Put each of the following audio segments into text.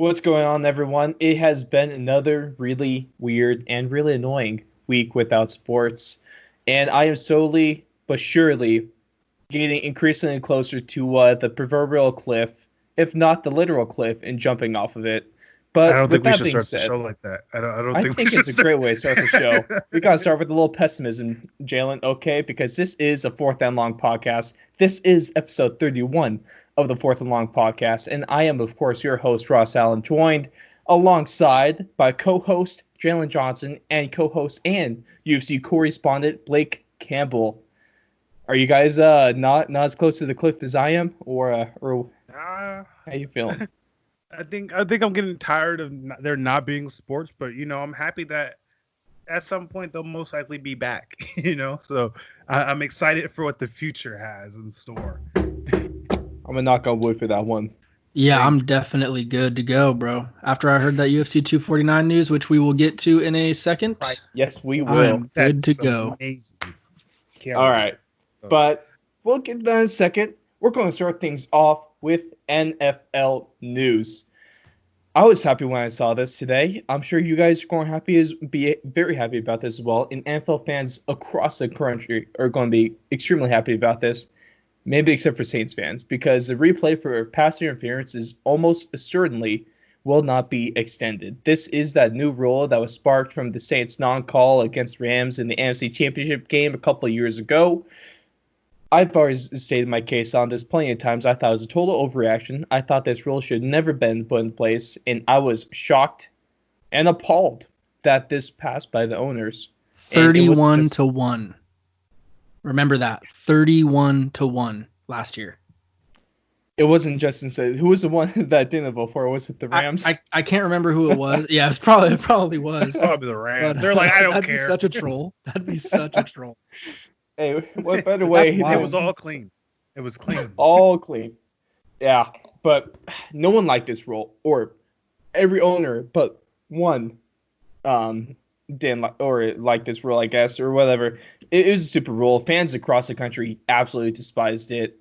What's going on, everyone? It has been another really weird and really annoying week without sports, and I am slowly but surely getting increasingly closer to the proverbial cliff, if not the literal cliff, and jumping off of it. I But don't with think we that should being start the said, show like that. I don't I think we think should it's a start. great way to start the show. We gotta start with a little pessimism, Jalen, okay? Because this is a Fourth and Long podcast. This is episode 31 of the Fourth and Long podcast, and I am, of course, your host, Ross Allen, joined alongside by co-host Jalen Johnson and co-host and UFC correspondent Blake Campbell. Are you guys not as close to the cliff as I am, or Nah, how you feeling? I think I'm getting tired of there not being sports, but I'm happy that at some point they'll most likely be back. So I'm excited for what the future has in store. I'm gonna knock on wood for that one. Yeah, Thank I'm definitely good to go, bro. After I heard that UFC 249 news, which we will get to in a second, Right. Yes, we will. I'm good to That's go. amazing. Can't All wait. right. So, But we'll get to that in a second. We're going to start things off with NFL news. I was happy when I saw this today. I'm sure you guys are going to be very happy about this as well. And NFL fans across the country are going to be extremely happy about this. Maybe except for Saints fans, because the replay for pass interference is almost certainly will not be extended. This is that new rule that was sparked from the Saints non-call against Rams in the NFC Championship game a couple of years ago. I've always stated my case on this plenty of times. I thought it was a total overreaction. I thought this rule should never been put in place, and I was shocked and appalled that this passed by the owners. 31-1. Remember that. 31-1 last year. It wasn't Justin said. Who was the one that didn't vote for? Was it the Rams? I can't remember who it was. Yeah, it probably was. probably the Rams. But, They're like, I don't that'd care. be such a troll. That'd be such a troll. Hey, what better way? That's wild. It was all clean. It was clean. All clean. Yeah, but no one liked this rule, or every owner but one didn't like or liked this rule, I guess, or whatever. It was a stupid rule. Fans across the country absolutely despised it,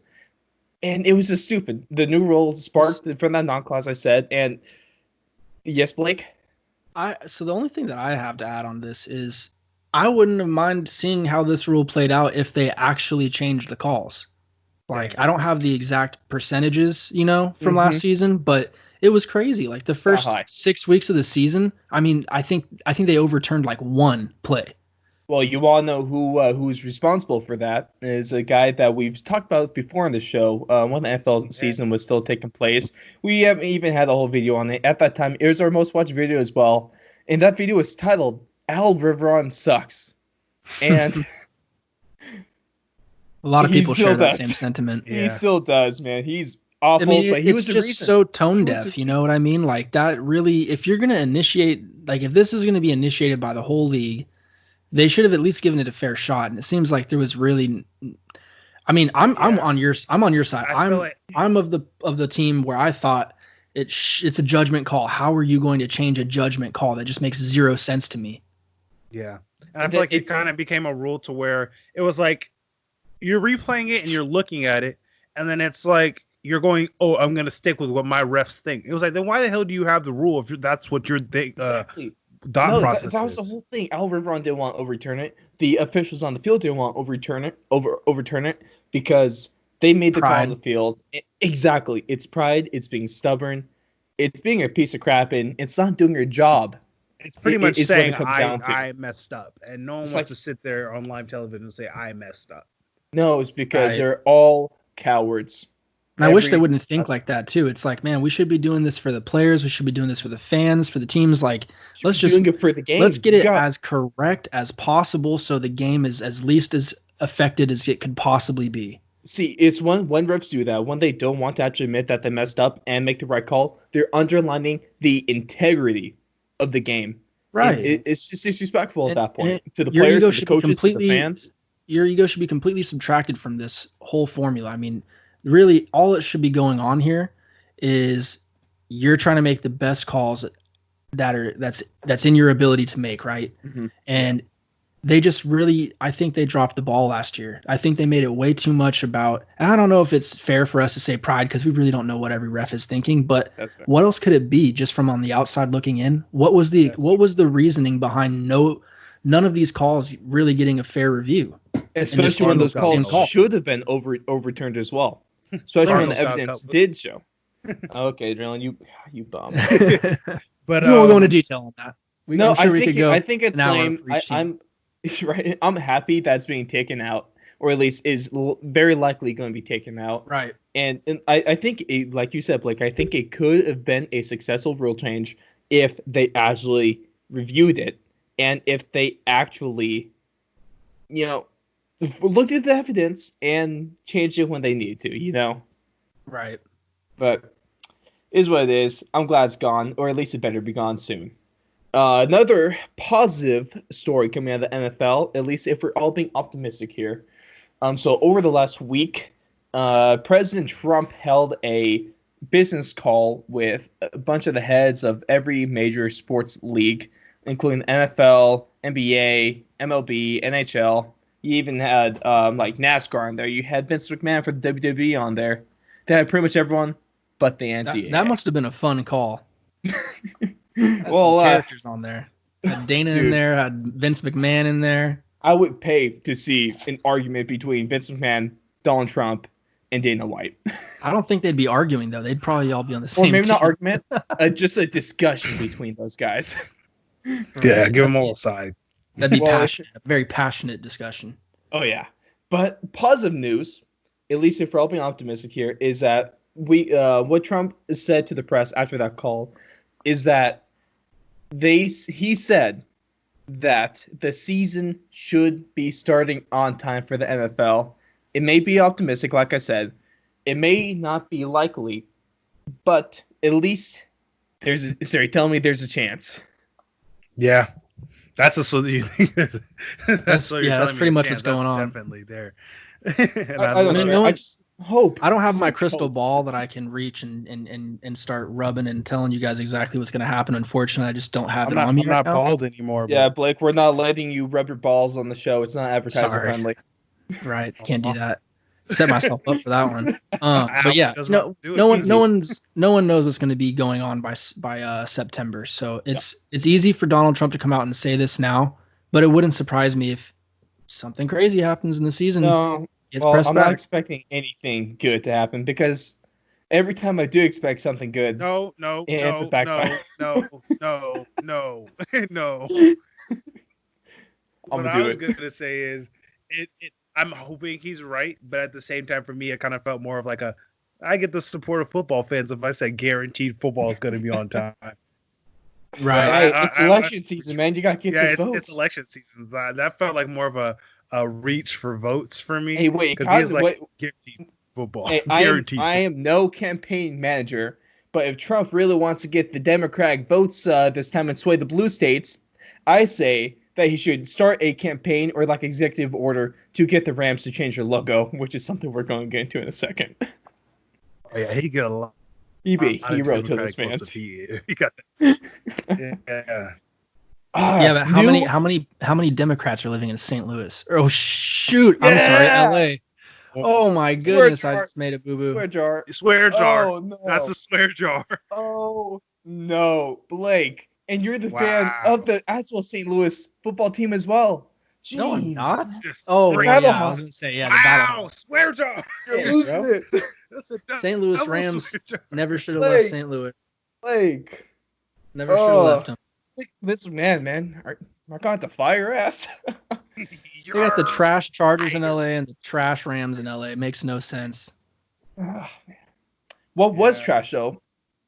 and it was just stupid. The new rule sparked from that non-clause I said, and yes, Blake. So the only thing that I have to add on this is I wouldn't have mind seeing how this rule played out if they actually changed the calls. Like, I don't have the exact percentages, from last season, but it was crazy. Like the first 6 weeks of the season, I mean, I think they overturned like one play. Well, you all know who's responsible for that is a guy that we've talked about before on the show. When the NFL season was still taking place, we haven't even had a whole video on it. At that time, it was our most watched video as well, and that video was titled "Al Riveron Sucks," and a lot of people share that same sentiment. Yeah. He still does, man. He's awful, but he was just so tone deaf. You know what I mean? Like that really, if you're gonna initiate, like if this is gonna be initiated by the whole league, they should have at least given it a fair shot. And it seems like there was really, I mean, I'm on your side. I'm of the team where I thought it's a judgment call. How are you going to change a judgment call? That just makes zero sense to me. Yeah, and I feel like it kind of became a rule to where it was like you're replaying it and you're looking at it, and then it's like you're going, "Oh, I'm going to stick with what my refs think." It was like, then why the hell do you have the rule if that's what you're exactly. process that was the whole thing. Al Riveron didn't want to overturn it. The officials on the field didn't want to overturn it because they made the call on the field. Exactly. It's pride. It's being stubborn. It's being a piece of crap, and it's not doing your job. It's pretty much saying I messed up, and no one wants to sit there on live television and say I messed up. No, it's because they're all cowards. And I wish they wouldn't think like that too. It's like, man, we should be doing this for the players. We should be doing this for the fans, for the teams. Like, let's just doing it for the game. Let's get it as correct as possible, so the game is as least as affected as it could possibly be. See, it's when refs do that, when they don't want to actually admit that they messed up and make the right call, they're underlining the integrity of the game. Right. It's just disrespectful at that point to the players, to the coaches, to the fans. Your ego should be completely subtracted from this whole formula. I mean, really, all that should be going on here is you're trying to make the best calls that's in your ability to make, right? Mm-hmm. And they just really, I think they dropped the ball last year. I think they made it way too much about, and I don't know if it's fair for us to say pride because we really don't know what every ref is thinking, but That's fair. what else could it be just from on the outside looking in? What was the reasoning behind none of these calls really getting a fair review? Especially when those calls should have been overturned as well. Especially when the evidence did show. Okay, Drillin, you bum. But we won't go into detail on that. I think it's lame. I'm happy that's being taken out, or at least is very likely going to be taken out. Right. And I think, like you said, Blake, I think it could have been a successful rule change if they actually reviewed it and if they actually, looked at the evidence and changed it when they need to, Right. But is what it is. I'm glad it's gone, or at least it better be gone soon. Another positive story coming out of the NFL, at least if we're all being optimistic here. So over the last week, President Trump held a business call with a bunch of the heads of every major sports league, including the NFL, NBA, MLB, NHL. You even had like NASCAR on there. You had Vince McMahon for the WWE on there. They had pretty much everyone but the NCAA. That must have been a fun call. Well, characters on there. Had Dana in there, had Vince McMahon in there. I would pay to see an argument between Vince McMahon, Donald Trump, and Dana White. I don't think they'd be arguing, though. They'd probably all be on the same Or maybe team. not argument, just a discussion between those guys. Yeah, give them all a side. That'd be passionate, a very passionate discussion. Oh, yeah. But positive news, at least if we're all being optimistic here, is that what Trump said to the press after that call is that he said that the season should be starting on time for the NFL. It may be optimistic, like I said. It may not be likely, but at least tell me there's a chance. Yeah. That's what you think. That's pretty much what's going on. Definitely there. I just hope. I don't have my crystal ball that I can reach and start rubbing and telling you guys exactly what's going to happen. Unfortunately, I just don't have it on me. I'm not bald anymore. Yeah, Blake, we're not letting you rub your balls on the show. It's not advertiser friendly. Right, can't do that. Set myself up for that one. But yeah, no one knows what's going to be going on by September. So it's easy for Donald Trump to come out and say this now, but it wouldn't surprise me if something crazy happens in the season. No, I'm not expecting anything good to happen because every time I do expect something good, no. It's a backfire. No. What I was going to say is I'm hoping he's right, but at the same time, for me, it kind of felt more of like I get the support of football fans if I say guaranteed football is going to be on time. Right. It's election season, man. You got to get those votes. It's election season. That felt like more of a reach for votes for me. Hey, wait. Because guaranteed football. Hey, I am no campaign manager, but if Trump really wants to get the Democratic votes this time and sway the blue states, I say that he should start a campaign or like executive order to get the Rams to change their logo, which is something we're going to get into in a second. Oh yeah, he got a lot. He be a hero to those fans. He got that. Yeah, but how many Democrats are living in St. Louis? Oh shoot! Yeah! I'm sorry, LA. Oh my goodness, I just made a boo-boo. Swear jar. Oh, no. That's a swear jar. Oh no, Blake. And you're the fan of the actual St. Louis football team as well. Jeez. No, I'm not. Oh, yeah, I was going to say, the battle. Swear jar. You're losing it. St. Louis Rams never should have left St. Louis. Blake. Never should have left them. This man. Am I going to fire your ass? They got the trash Chargers in LA and the trash Rams in LA. It makes no sense. Oh, man. What was trash, though,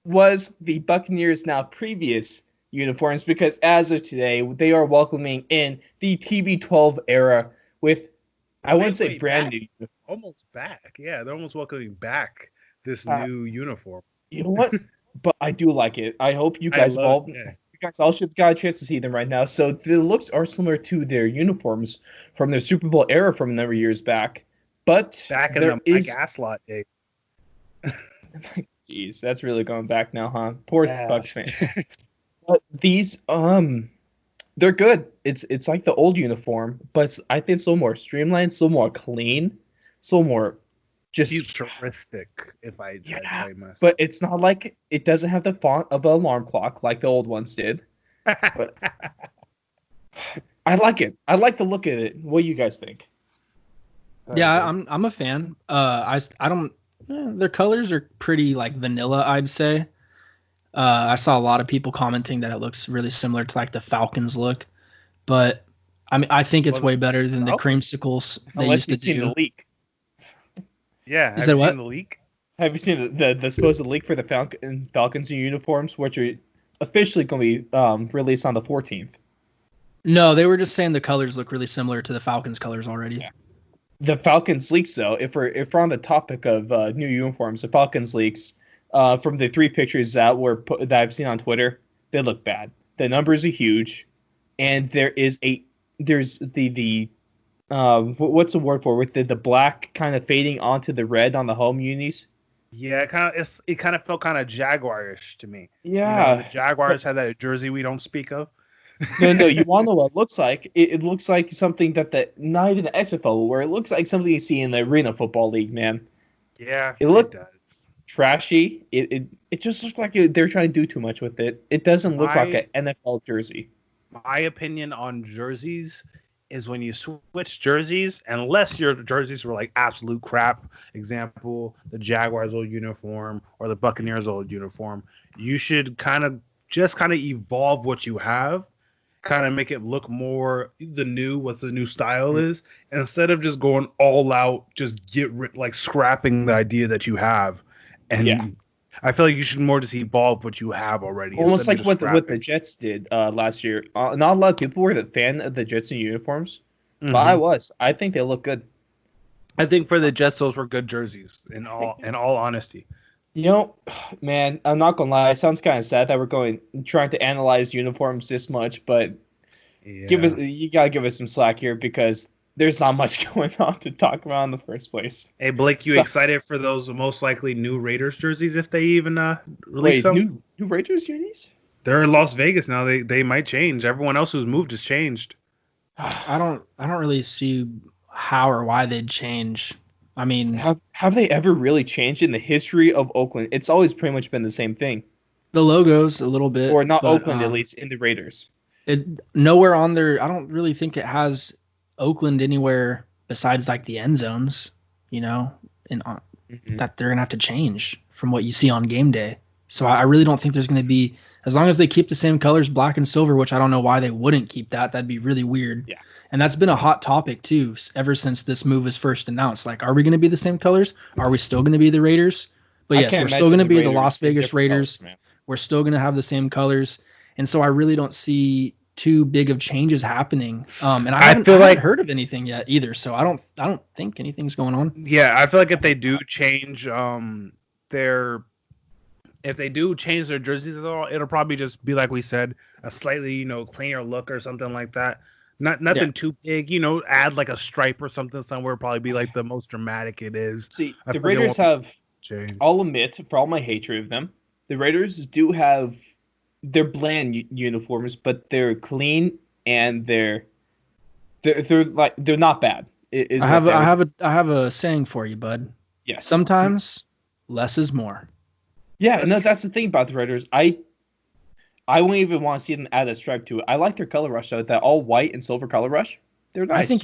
was the Buccaneers' now previous uniforms, because as of today, they are welcoming in the TB12 era with, I wouldn't say brand new. Almost back. Yeah, they're almost welcoming back this new uniform. You know what? But I do like it. I hope you guys all should have got a chance to see them right now. So the looks are similar to their uniforms from their Super Bowl era from a number of years back. But back in the Mike Aslot day. Jeez, that's really going back now, huh? Poor Bucs fan. But these They're good. It's like the old uniform, but I think it's a little more streamlined, it's a little more clean, it's a little more just futuristic, if I'd say myself. But it's not like it doesn't have the font of an alarm clock like the old ones did. But I like it. I like the look of it. What do you guys think? Yeah, I'm a fan. I don't. Their colors are pretty like vanilla, I'd say. I saw a lot of people commenting that it looks really similar to like the Falcons look, but I mean, I think it's way better than the creamsicles they used to do. Seen the leak. Yeah, have you seen the leak? Have you seen the supposed leak for the Falcons uniforms, which are officially going to be released on the 14th? No, they were just saying the colors look really similar to the Falcons colors already. Yeah. The Falcons leaks, though, if we're on the topic of new uniforms, the Falcons leaks, from the 3 pictures that I've seen on Twitter, they look bad. The numbers are huge, and there's the what's the word for it? With the black kind of fading onto the red on the home unis. Yeah, it kind of felt kind of Jaguarish to me. Yeah, the Jaguars had that jersey we don't speak of. No, you want to know what it looks like? It looks like something not even the XFL, where it looks like something you see in the Arena Football League, man. Yeah, it looked trashy. It just looks like they're trying to do too much with it. It doesn't look like an NFL jersey. My opinion on jerseys is when you switch jerseys, unless your jerseys were like absolute crap, example, the Jaguars old uniform or the Buccaneers old uniform, you should kind of evolve what you have, kind of make it look more what the new style is, instead of just going all out, just scrapping the idea that you have. And I feel like you should more just evolve what you have already. Almost like what the Jets did last year. Not a lot of people were the fan of the Jets in uniforms, but I was. I think they look good. I think for the Jets, those were good jerseys. In all honesty, man, I'm not gonna lie. It sounds kind of sad that we're trying to analyze uniforms this much, but you gotta give us some slack here because there's not much going on to talk about in the first place. Hey, Blake, you excited for those most likely new Raiders jerseys if they even release them? New Raiders unis? They're in Las Vegas now. They might change. Everyone else who's moved has changed. I don't really see how or why they'd change. I mean, have they ever really changed in the history of Oakland? It's always pretty much been the same thing. The logos a little bit, or not Oakland, at least in the Raiders. It nowhere on there. I don't really think it has Oakland anywhere besides like the end zones, that they're gonna have to change from what you see on game day. So I really don't think there's gonna be, as long as they keep the same colors, black and silver, which I don't know why they wouldn't keep that. That'd be really weird. Yeah. And that's been a hot topic too, ever since this move was first announced. Like, are we going to be the same colors? Are we still going to be the Raiders? But yes, we're still going to be the Las Vegas Raiders. Colors, we're still going to have the same colors. And so I really don't see too big of changes happening. And I haven't heard of anything yet either. So I don't think anything's going on. Yeah, I feel like if they do change if they do change their jerseys at all, it'll probably just be like we said, a slightly, cleaner look or something like that. Nothing too big, add like a stripe or something somewhere, probably be like the most dramatic it is. See, the Raiders I'll admit, for all my hatred of them, the Raiders do have their bland uniforms, but they're clean and they're not bad. I have a saying for you, bud. Yes. Sometimes less is more. Yeah, no, that's the thing about the Raiders. I wouldn't even want to see them add a stripe to it. I like their color rush though. That all white and silver color rush. They're nice. I think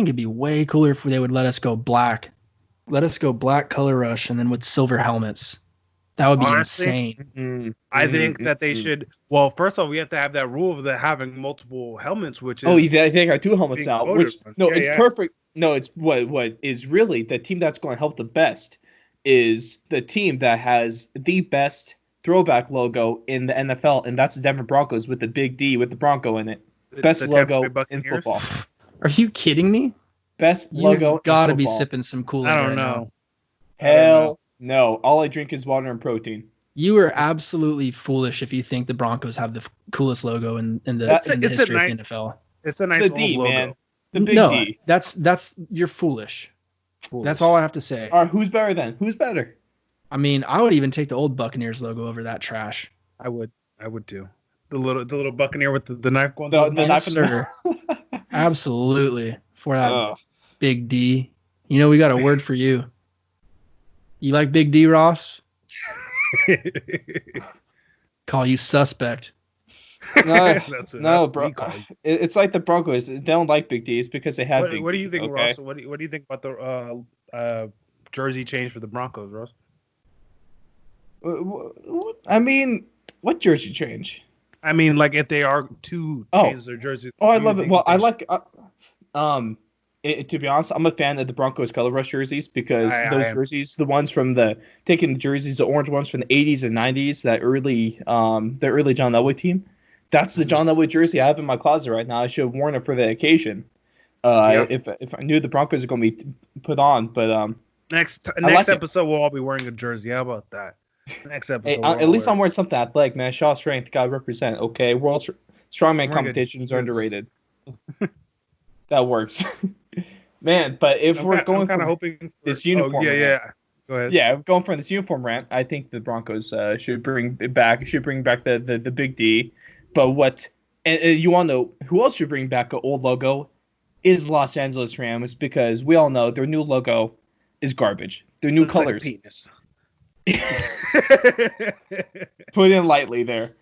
it'd be way cooler if they would let us go black. Let us go black color rush and then with silver helmets. That would be insane. I think that they should. Well, first of all, we have to have that rule of having multiple helmets, which is. Oh, they got 2 helmets now. It's perfect. No, it's what is really the team that's going to help the best is the team that has the best throwback logo in the NFL, and that's the Denver Broncos with the big D with the Bronco in it. Best logo in football. Are you kidding me? Best logo. You've got to be sipping some Kool-Aid. I don't know. Hell no. All I drink is water and protein. You are absolutely foolish if you think the Broncos have the coolest logo in the history of the NFL. It's a nice D, logo. Man. The big D. That's you're foolish. That's all I have to say. All right, who's better then? Who's better? I mean, I would even take the old Buccaneers logo over that trash. I would too. The little Buccaneer with the knife going The through knife sir. Absolutely. For that Ugh. Big D. You know, we got a word for you. You like Big D, Ross? Call you suspect. No, bro. It's like the Broncos. They don't like Big D's because they have Big What do D, you think, okay? Ross? What do you think about the jersey change for the Broncos, Ross? I mean, what jersey change? I mean, like if they are to change their jerseys. Oh, I love it. Well, I like. To be honest, I'm a fan of the Broncos color rush jerseys because those jerseys, the ones from taking the jerseys, the orange ones from the 80s and 90s, the early John Elway team. That's the John Elway jersey I have in my closet right now. I should have worn it for the occasion. If I knew the Broncos are going to be put on, but next episode we'll all be wearing a jersey. How about that? Next episode. At least I'm wearing something athletic, man. Shaw strength, gotta represent. Okay, world strongman competitions are underrated. That works, man. But if we're going from hoping this uniform, go ahead. Yeah, going from this uniform rant, I think the Broncos should bring back the Big D. But what and you want to know who else should bring back an old logo is Los Angeles Rams, because we all know their new logo is garbage. Their new colors. Like penis. Put in lightly there.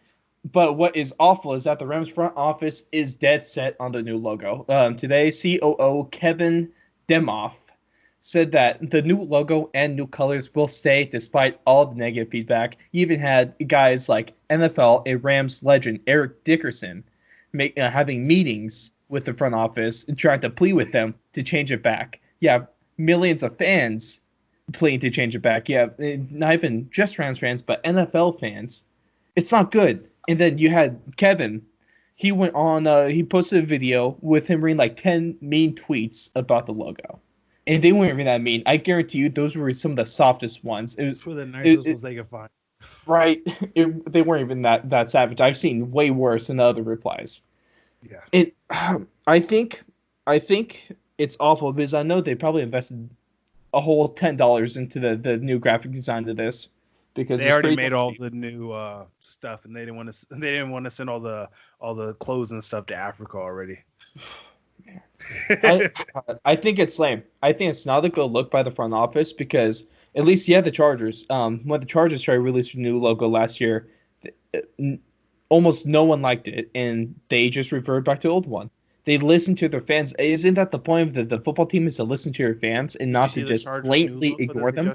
But what is awful is that the Rams front office is dead set on the new logo. Today, COO Kevin Demoff said that the new logo and new colors will stay despite all the negative feedback. He even had guys like NFL and Rams legend Eric Dickerson having meetings with the front office and trying to plead with them to change it back. Yeah, millions of fans pleading to change it back. Yeah, not even just Rams fans, but NFL fans. It's not good. And then you had Kevin. He went on, he posted a video with him reading like 10 mean tweets about the logo. And they weren't even that mean. I guarantee you those were some of the softest ones. It was for the nicest ones they could find. Right. They weren't even that savage. I've seen way worse in the other replies. Yeah. I think it's awful because I know they probably invested a whole $10 into the new graphic design of this, because they already made all the new stuff, and they didn't want to send all the clothes and stuff to Africa already. I think it's lame. I think it's not a good look by the front office, because at least the Chargers. When the Chargers tried to release a new logo last year, almost no one liked it, and they just reverted back to the old one. They listen to their fans. Isn't that the point of the football team, is to listen to your fans and not to just blatantly ignore them?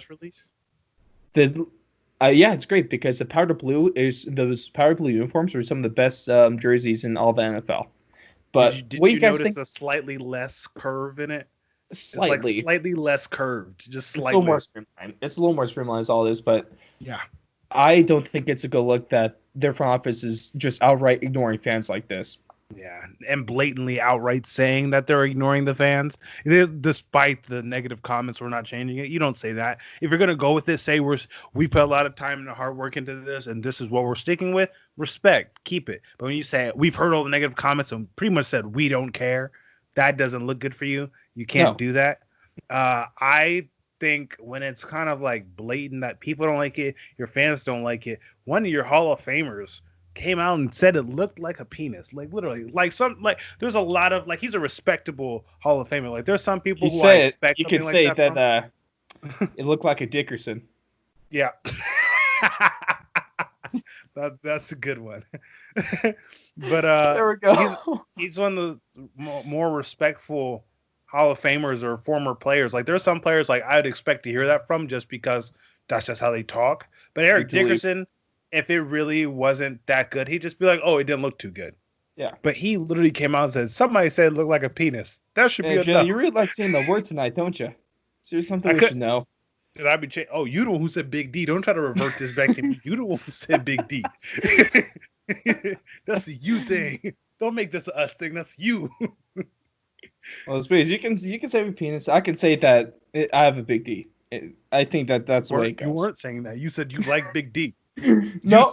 Yeah, it's great because those powder blue uniforms are some of the best jerseys in all the NFL. But did you notice a slightly less curve in it? Slightly, it's like slightly less curved, just slightly. It's a little more streamlined. It's a little more streamlined as all this, but yeah, I don't think it's a good look that their front office is just outright ignoring fans like this. Yeah, and blatantly outright saying that they're ignoring the fans, despite the negative comments. We're not changing it. You don't say that. If you're gonna go with it, say we put a lot of time and hard work into this, and this is what we're sticking with. Respect, keep it. But when you say we've heard all the negative comments and pretty much said we don't care, that doesn't look good for you. You can't do that. I think when it's kind of like blatant that people don't like it, your fans don't like it. One of your Hall of Famers came out and said it looked like a penis, like literally, like there's a lot of he's a respectable Hall of Famer. Like there's some people who I expect. You could say that it looked like a Dickerson. Yeah, that's a good one. But there we go. He's one of the more respectful Hall of Famers or former players. Like there's some players like I'd expect to hear that from just because that's just how they talk. But Eric Dickerson, if it really wasn't that good, he'd just be like, "Oh, it didn't look too good." Yeah. But he literally came out and said, "Somebody said it looked like a penis." That should be enough. You really like saying the word tonight, don't you? So there's something we should know. Did I be changed? Oh, you the one who said Big D. Don't try to revert this back to me. You the one who said Big D. That's a you thing. Don't make this a us thing. That's you. Well, please, you can say penis. I can say that I have a big D. I think that's the way it goes. You weren't saying that. You said you like Big D. No.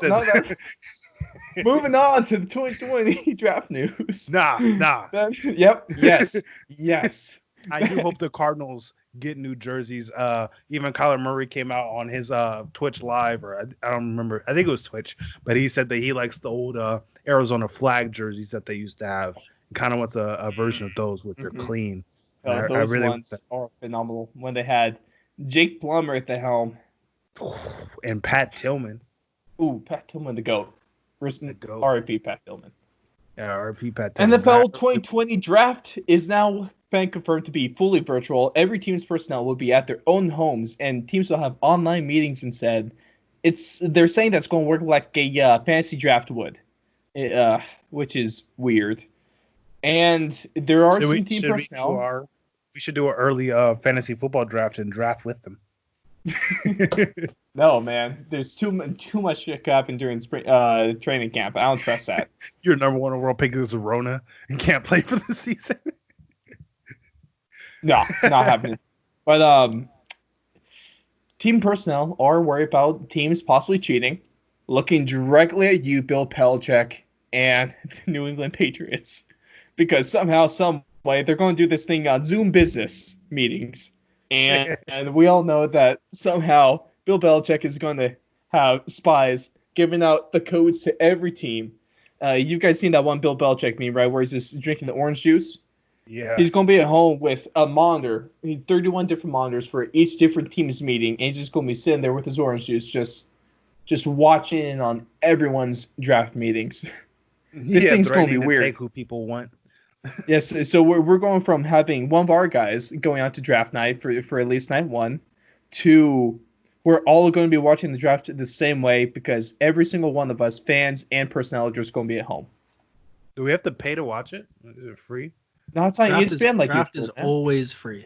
Moving on to the 2020 draft news. Nah. Yep. Yes. I do hope the Cardinals get new jerseys. Even Kyler Murray came out on his Twitch live, or I don't remember. I think it was Twitch, but he said that he likes the old Arizona flag jerseys that they used to have. Kind of wants a version of those, which are clean. I Those really ones are phenomenal. When they had Jake Plummer at the helm and Pat Tillman. Ooh, Pat Tillman, the GOAT. R.I.P. Pat Tillman. Yeah, R.I.P. Pat Tillman. NFL 2020 draft is now been confirmed to be fully virtual. Every team's personnel will be at their own homes, and teams will have online meetings instead. They're saying that's going to work like a fantasy draft would, which is weird. And there are some team personnel. We should do an early fantasy football draft and draft with them. No, man. There's too much shit happened during spring training camp. I don't trust that. Your number one overall pick is Rona and can't play for the season. No, not happening. But team personnel are worried about teams possibly cheating, looking directly at you, Bill Belichick, and the New England Patriots, because somehow, some way, they're going to do this thing on Zoom business meetings. And we all know that somehow Bill Belichick is going to have spies giving out the codes to every team. You guys seen that one Bill Belichick meme, right, where he's just drinking the orange juice? Yeah. He's going to be at home with a monitor, 31 different monitors for each different team's meeting, and he's just going to be sitting there with his orange juice, just watching on everyone's draft meetings. This thing's going to be weird. Take who people want. Yes, so we're going from having one of our guys going out to draft night for at least night one, to we're all going to be watching the draft the same way because every single one of us, fans and personnel, are just going to be at home. Do we have to pay to watch it? Is it free? No, it's not ESPN like draft is always free.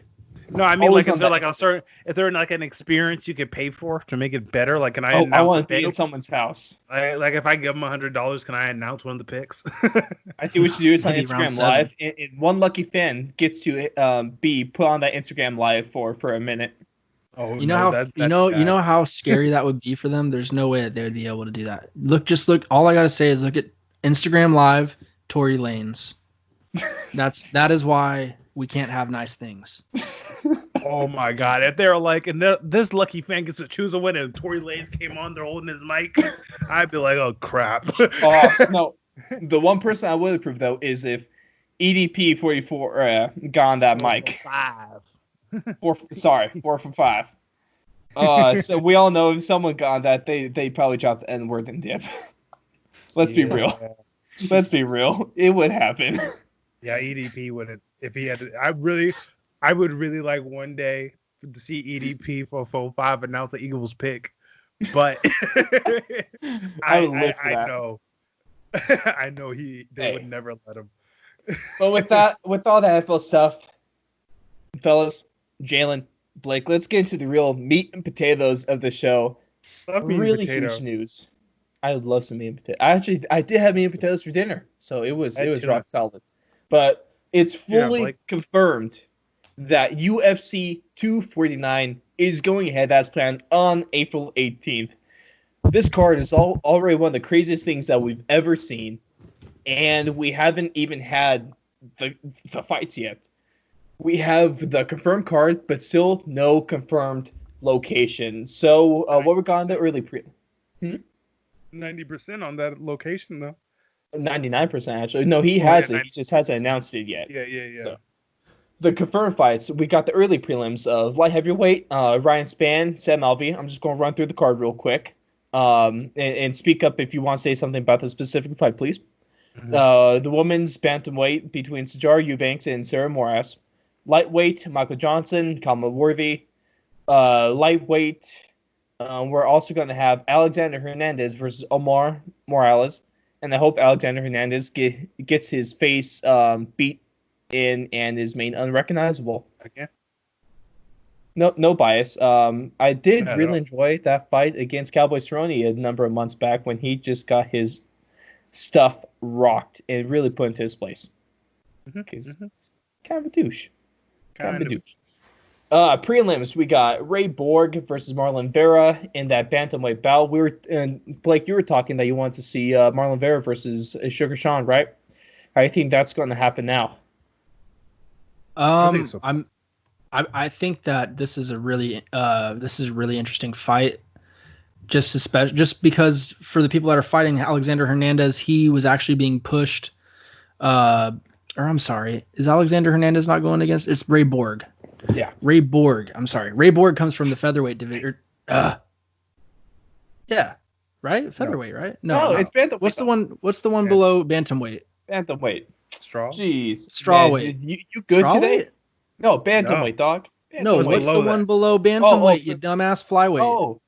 No, I mean, always like, if they're like an experience you could pay for to make it better, like, can I announce I want to be in someone's house. Like, if I give them $100, can I announce one of the picks? I think we should do this on Instagram Live, and one lucky fan gets to be put on that Instagram Live for a minute. Oh, you know how scary that would be for them. There's no way that they would be able to do that. Look. All I gotta say is look at Instagram Live, Tory Lanez. That is why we can't have nice things. Oh my God! If they're like, and this lucky fan gets to choose a winner, and Tory Lanez came on, they're holding his mic, I'd be like, oh crap. No, the one person I would approve though is if EDP 44 got on that mic. 4 for 5. So we all know if someone got on that, they probably dropped the N word and dip. Let's be real. Let's be real. It would happen. Yeah, EDP would, if he had to. I would really like one day to see EDP for 4-5 announce the Eagles pick, but I know they would never let him. But with all the NFL stuff, fellas, Jalen, Blake, let's get into the real meat and potatoes of the show. Really huge news. I would love some meat and potatoes. I did have meat and potatoes for dinner, so it was rock solid. But it's fully confirmed that UFC 249 is going ahead as planned on April 18th. This card is already one of the craziest things that we've ever seen, and we haven't even had the fights yet. We have the confirmed card, but still no confirmed location. So what we got in the early 90% on that location, though. 99% actually. No, he hasn't. He just hasn't announced it yet. Yeah. So, the confirmed fights, we got the early prelims of light heavyweight, Ryan Spann, Sam Alvey. I'm just going to run through the card real quick. And speak up if you want to say something about the specific fight, please. Mm-hmm. The women's bantamweight between Sijara Eubanks and Sarah Moras. Lightweight, Michael Johnson, Kama Worthy. Lightweight, we're also going to have Alexander Hernandez versus Omar Morales. And I hope Alexander Hernandez gets his face beat in and is made unrecognizable. Okay. No bias. I did really enjoy that fight against Cowboy Cerrone a number of months back when he just got his stuff rocked and really put into his place. He's kind of a douche. Prelims, we got Ray Borg versus Marlon Vera in that bantamweight bout. Blake, you were talking that you wanted to see Marlon Vera versus Sugar Sean, right? How do you think that's going to happen now? I think so. I think that this is a really interesting fight. Just because for the people that are fighting Alexander Hernandez, he was actually being pushed. Or I'm sorry, is Alexander Hernandez not going against? It's Ray Borg. Yeah, Ray Borg. I'm sorry, Ray Borg comes from the featherweight division. Yeah, right, featherweight, right? No, it's bantamweight. What's the one below bantamweight? Bantamweight. Straw. Jeez, Strawweight. You good today? No, bantamweight, dog. No, what's the one below bantamweight? You dumbass, flyweight. Oh,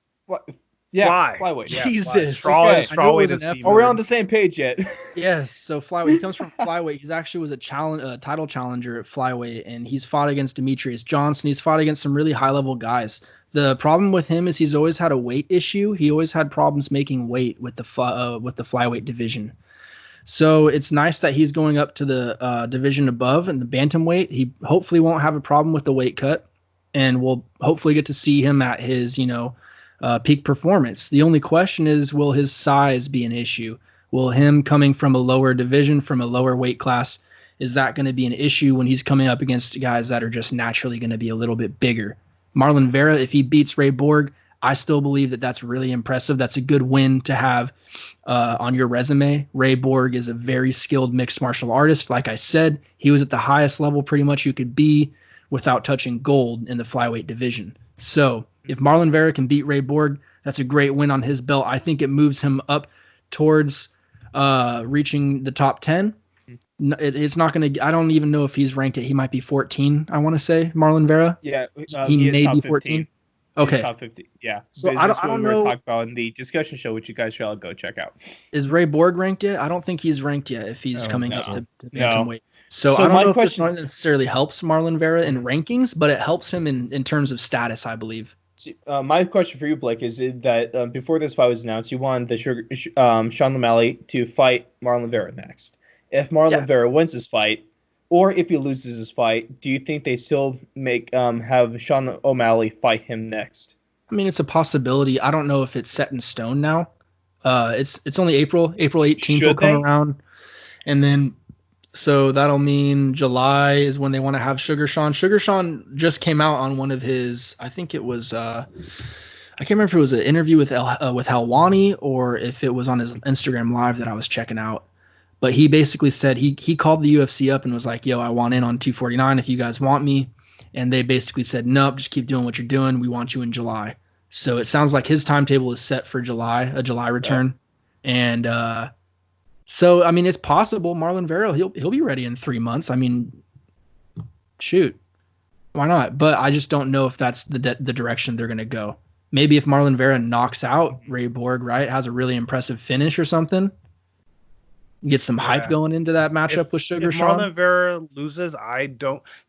yeah, flyweight. Jesus, strawweight is Are we on the same page yet? Yes. So flyweight. He comes from flyweight. He's actually was a title challenger at flyweight, and he's fought against Demetrius Johnson. He's fought against some really high level guys. The problem with him is he's always had a weight issue. He always had problems making weight with the flyweight division. So it's nice that he's going up to the division above in the bantamweight. He hopefully won't have a problem with the weight cut, and we'll hopefully get to see him at his peak performance. The only question is, will his size be an issue? Will him coming from a lower division, from a lower weight class, is that going to be an issue when he's coming up against guys that are just naturally going to be a little bit bigger? Marlon Vera, if he beats Ray Borg, I still believe that that's really impressive. That's a good win to have on your resume. Ray Borg is a very skilled mixed martial artist. Like I said, he was at the highest level pretty much you could be without touching gold in the flyweight division. So if Marlon Vera can beat Ray Borg, that's a great win on his belt. I think it moves him up towards reaching the top 10. It's not going to. I don't even know if he's ranked it. He might be 14. I want to say Marlon Vera. Yeah, he may be 14. Okay, top 50. Yeah. So I don't know. We were talking about in the discussion show, which you guys shall go check out. Is Ray Borg ranked yet? I don't think he's ranked yet. If he's coming up to bantamweight. So I don't know if this necessarily helps Marlon Vera in rankings, but it helps him in terms of status, I believe. My question for you, Blake, is that before this fight was announced, you wanted Sean O'Malley to fight Marlon Vera next. If Marlon Vera wins this fight, or if he loses this fight, do you think they still have Sean O'Malley fight him next? I mean, it's a possibility. I don't know if it's set in stone now. It's only April 18th will come around, and then so that'll mean July is when they want to have Sugar Sean. Sugar Sean just came out on one of his, I think it was I can't remember if it was an interview with Helwani or if it was on his Instagram live that I was checking out. But he basically said he called the UFC up and was like, yo, I want in on 249 if you guys want me. And they basically said, nope, just keep doing what you're doing. We want you in July. So it sounds like his timetable is set for July, a July return. And so, I mean, it's possible Marlon Vera, he'll be ready in 3 months. I mean, shoot, why not? But I just don't know if that's the direction they're going to go. Maybe if Marlon Vera knocks out Ray Borg, right, has a really impressive finish or something, get some hype going into that matchup with Sugar Sean. If Marlon Vera loses,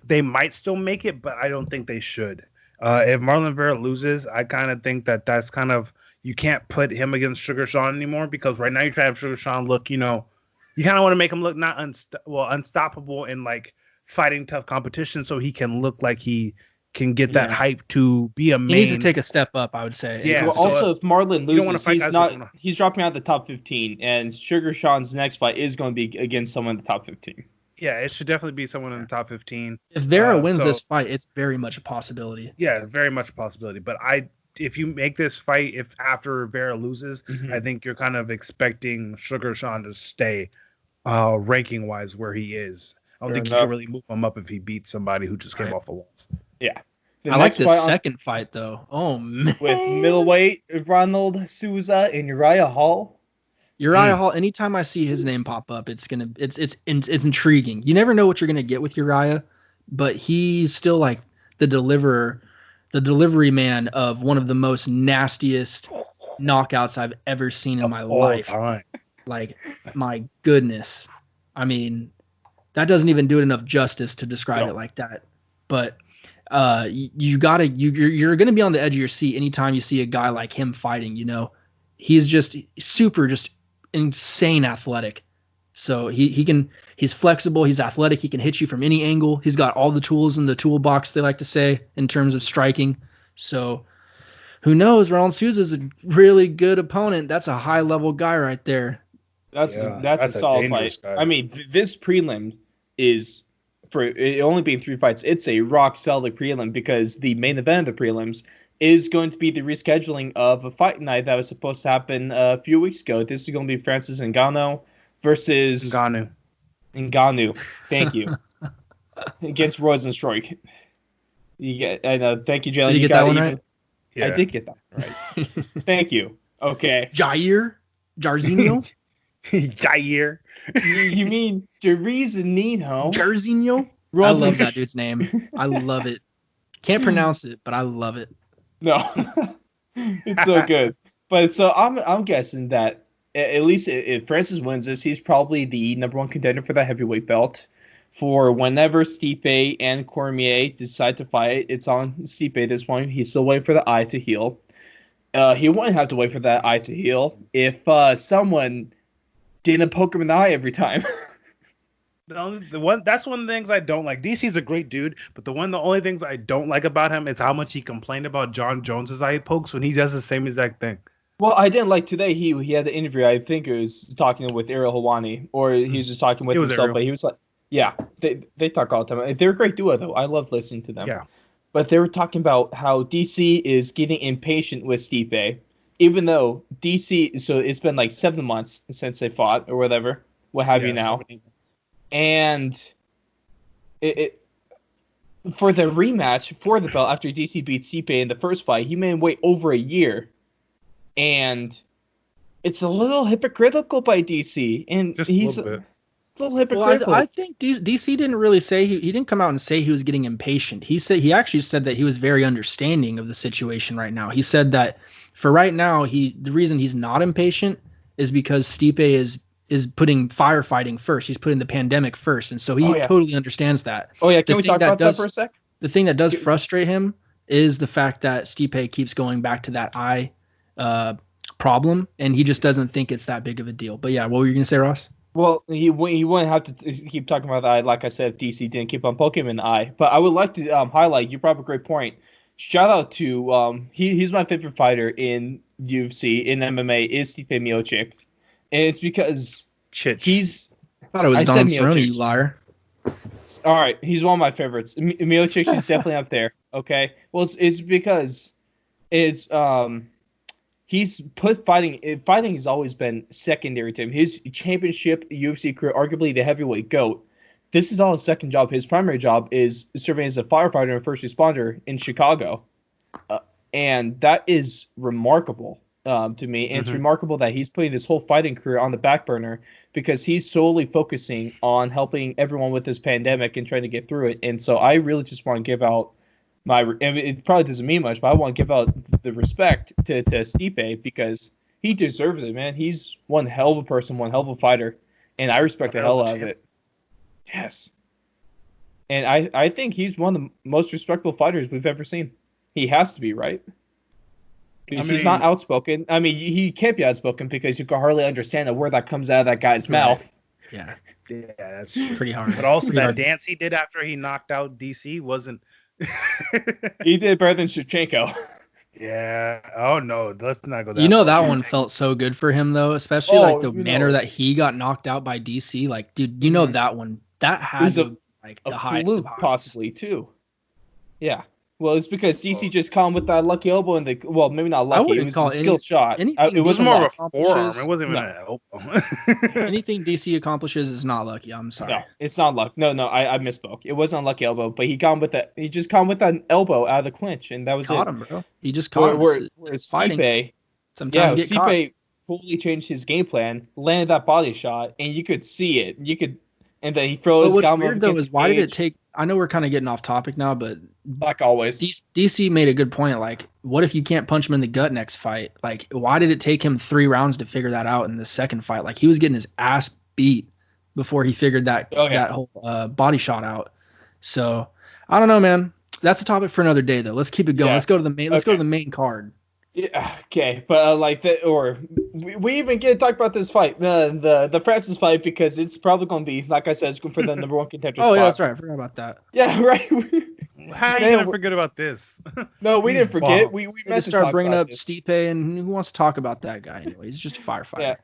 they might still make it, but I don't think they should. If Marlon Vera loses, I kind of think that's kind of, you can't put him against Sugar Sean anymore, because right now you try to have Sugar Sean look, you kind of want to make him look not unstoppable in like fighting tough competition, so he can look like he can get that hype to be a main. He needs to take a step up, I would say. Yeah. Well, also, if Marlon loses, he's dropping out of the top 15, and Sugar Sean's next fight is going to be against someone in the top 15. Yeah, it should definitely be someone in the top 15. If Vera wins this fight, it's very much a possibility. Yeah, very much a possibility. But if you make this fight, if after Vera loses, I think you're kind of expecting Sugar Sean to stay ranking wise where he is. I don't think you can really move him up if he beats somebody who just came off the walls. Yeah. I like this second fight though. Oh man. With middleweight Ronald Souza and Uriah Hall. Uriah Hall, anytime I see his name pop up, it's intriguing. You never know what you're gonna get with Uriah, but he's still like the delivery man of one of the most nastiest knockouts I've ever seen in my life. Time. Like, my goodness. I mean, that doesn't even do it enough justice to describe it like that. But you're gonna be on the edge of your seat anytime you see a guy like him fighting. He's just insane athletic. So he's flexible, he's athletic, he can hit you from any angle. He's got all the tools in the toolbox, they like to say, in terms of striking. So who knows? Ronald Souza's a really good opponent. That's a high level guy right there. That's a solid fight. Guy. I mean, this prelim is for it only being 3 fights, it's a rock solid prelim because the main event of the prelims is going to be the rescheduling of a fight night that was supposed to happen a few weeks ago. This is going to be Francis Ngannou versus Ngannou. Thank you. Against Rosenstruik. I know. Thank you, Jalen. Did you get that one right? Yeah. I did get that right. Thank you. Okay. Jarzinho? Jair. You mean Jairzinho? Jarzinho? I love that dude's name. I love it. Can't pronounce it, but I love it. No. It's so good. But so I'm guessing that at least if Francis wins this, he's probably the number one contender for that heavyweight belt. For whenever Stipe and Cormier decide to fight, it's on Stipe at this point. He's still waiting for the eye to heal. He wouldn't have to wait for that eye to heal if someone didn't poke him in the eye every time. That's one of the things I don't like. DC's a great dude, but the only things I don't like about him is how much he complained about John Jones's eye pokes when he does the same exact thing. Well, I didn't like today. He had the interview. I think it was talking with Ariel Helwani, or he was just talking with himself. But he was like, yeah, they talk all the time. They're a great duo, though. I love listening to them. Yeah. But they were talking about how DC is getting impatient with Stipe, even though DC. So it's been like 7 months since they fought, or whatever, what have you now, and it for the rematch for the belt after DC beat Stipe in the first fight, he made wait over a year, and it's a little hypocritical by DC, and just he's a little bit. A little hypocritical. Well, I think DC didn't really say he didn't come out and say he was getting impatient. He actually said that he was very understanding of the situation right now. He said that for right now, the reason he's not impatient is because Stipe is putting firefighting first. He's putting the pandemic first, and so he totally understands that. Oh yeah, can we talk about that for a sec? The thing that does frustrate him is the fact that Stipe keeps going back to that eye problem, and he just doesn't think it's that big of a deal. But yeah, what were you gonna say, Ross? Well, he wouldn't have to keep talking about the eye. Like I said, if DC didn't keep on poking him in the eye. But I would like to highlight, you brought up a great point. Shout out to, he's my favorite fighter in UFC, in MMA, is Stipe Miocic. And it's because he's... I thought it was Don Cerrone, you liar. All right, he's one of my favorites. Miocic is definitely up there, okay? Well, it's because it's... He's put fighting has always been secondary to him. His championship UFC career, arguably the heavyweight GOAT. This is all his second job. His primary job is serving as a firefighter and first responder in Chicago. And that is remarkable to me. And it's remarkable that he's putting this whole fighting career on the back burner because he's solely focusing on helping everyone with this pandemic and trying to get through it. And so I really just want to give out it probably doesn't mean much, but I want to give out the respect to Stipe because he deserves it, man. He's one hell of a person, one hell of a fighter, and I respect the hell out of it. Yes. And I think he's one of the most respectable fighters we've ever seen. He has to be, right? Because he's not outspoken. I mean, he can't be outspoken because you can hardly understand a word that comes out of that guy's mouth. Yeah. Yeah, that's pretty hard. But also that dance he did after he knocked out DC wasn't... He did better than Shevchenko. Yeah. Oh no, let's not go that. You know that one felt so good for him though, especially like the manner that he got knocked out by DC. Like, dude, you know that one that had to, like the highest of highs. Possibly too. Yeah. Well, it's because DC just caught him with that lucky elbow and maybe not lucky. It was a skill shot. It was more of a forearm. It wasn't even an elbow. Anything DC accomplishes is not lucky. I'm sorry. No, it's not luck. No, I misspoke. It wasn't a lucky elbow, but he just caught him with that elbow out of the clinch, and that was caught him, bro. He just caught him. Whereas Stipe, sometimes Stipe totally changed his game plan, landed that body shot, and you could see it. And then he throws. What's weird though is why did it take? I know we're kind of getting off topic now, but like always, DC made a good point. Like, what if you can't punch him in the gut next fight? Like, why did it take him 3 rounds to figure that out in the second fight? Like, he was getting his ass beat before he figured that whole body shot out. So I don't know, man. That's a topic for another day, though. Let's keep it going. Yeah. Let's go to the main. Let's go to the main card. Yeah, okay, but we even get to talk about this fight, the Francis fight, because it's probably going to be, like I said, it's for the number one contender. Oh, yeah, that's right. I forgot about that. Yeah, right. How are you going to forget about this? No, we didn't forget. We meant to start bringing up Stipe, and who wants to talk about that guy anyway? He's just a firefighter.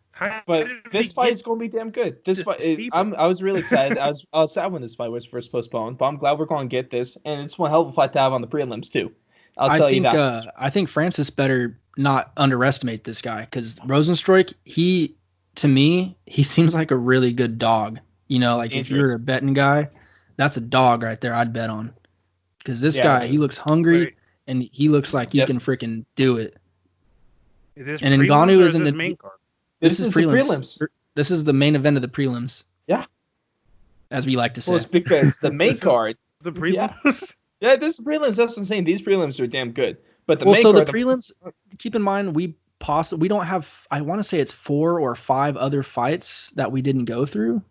But this fight is going to be damn good. This fight, I was really excited. I was sad when this fight was first postponed, but I'm glad we're going to get this, and it's one hell of a fight to have on the prelims too. I'll tell you that. I think Francis better not underestimate this guy because Rosenstruik, to me, he seems like a really good dog. You know, like if you're a betting guy, that's a dog right there. I'd bet on because this guy, he looks hungry and he looks like he can freaking do it. Is this and Ngannou is in the main card. This is the prelims. This is the main event of the prelims. Yeah, as we like to say. Well, it's because the main card. The prelims. Yeah, this is prelims. That's insane. These prelims are damn good. But the main card, the prelims. Keep in mind, we don't have. I want to say it's 4 or 5 other fights that we didn't go through.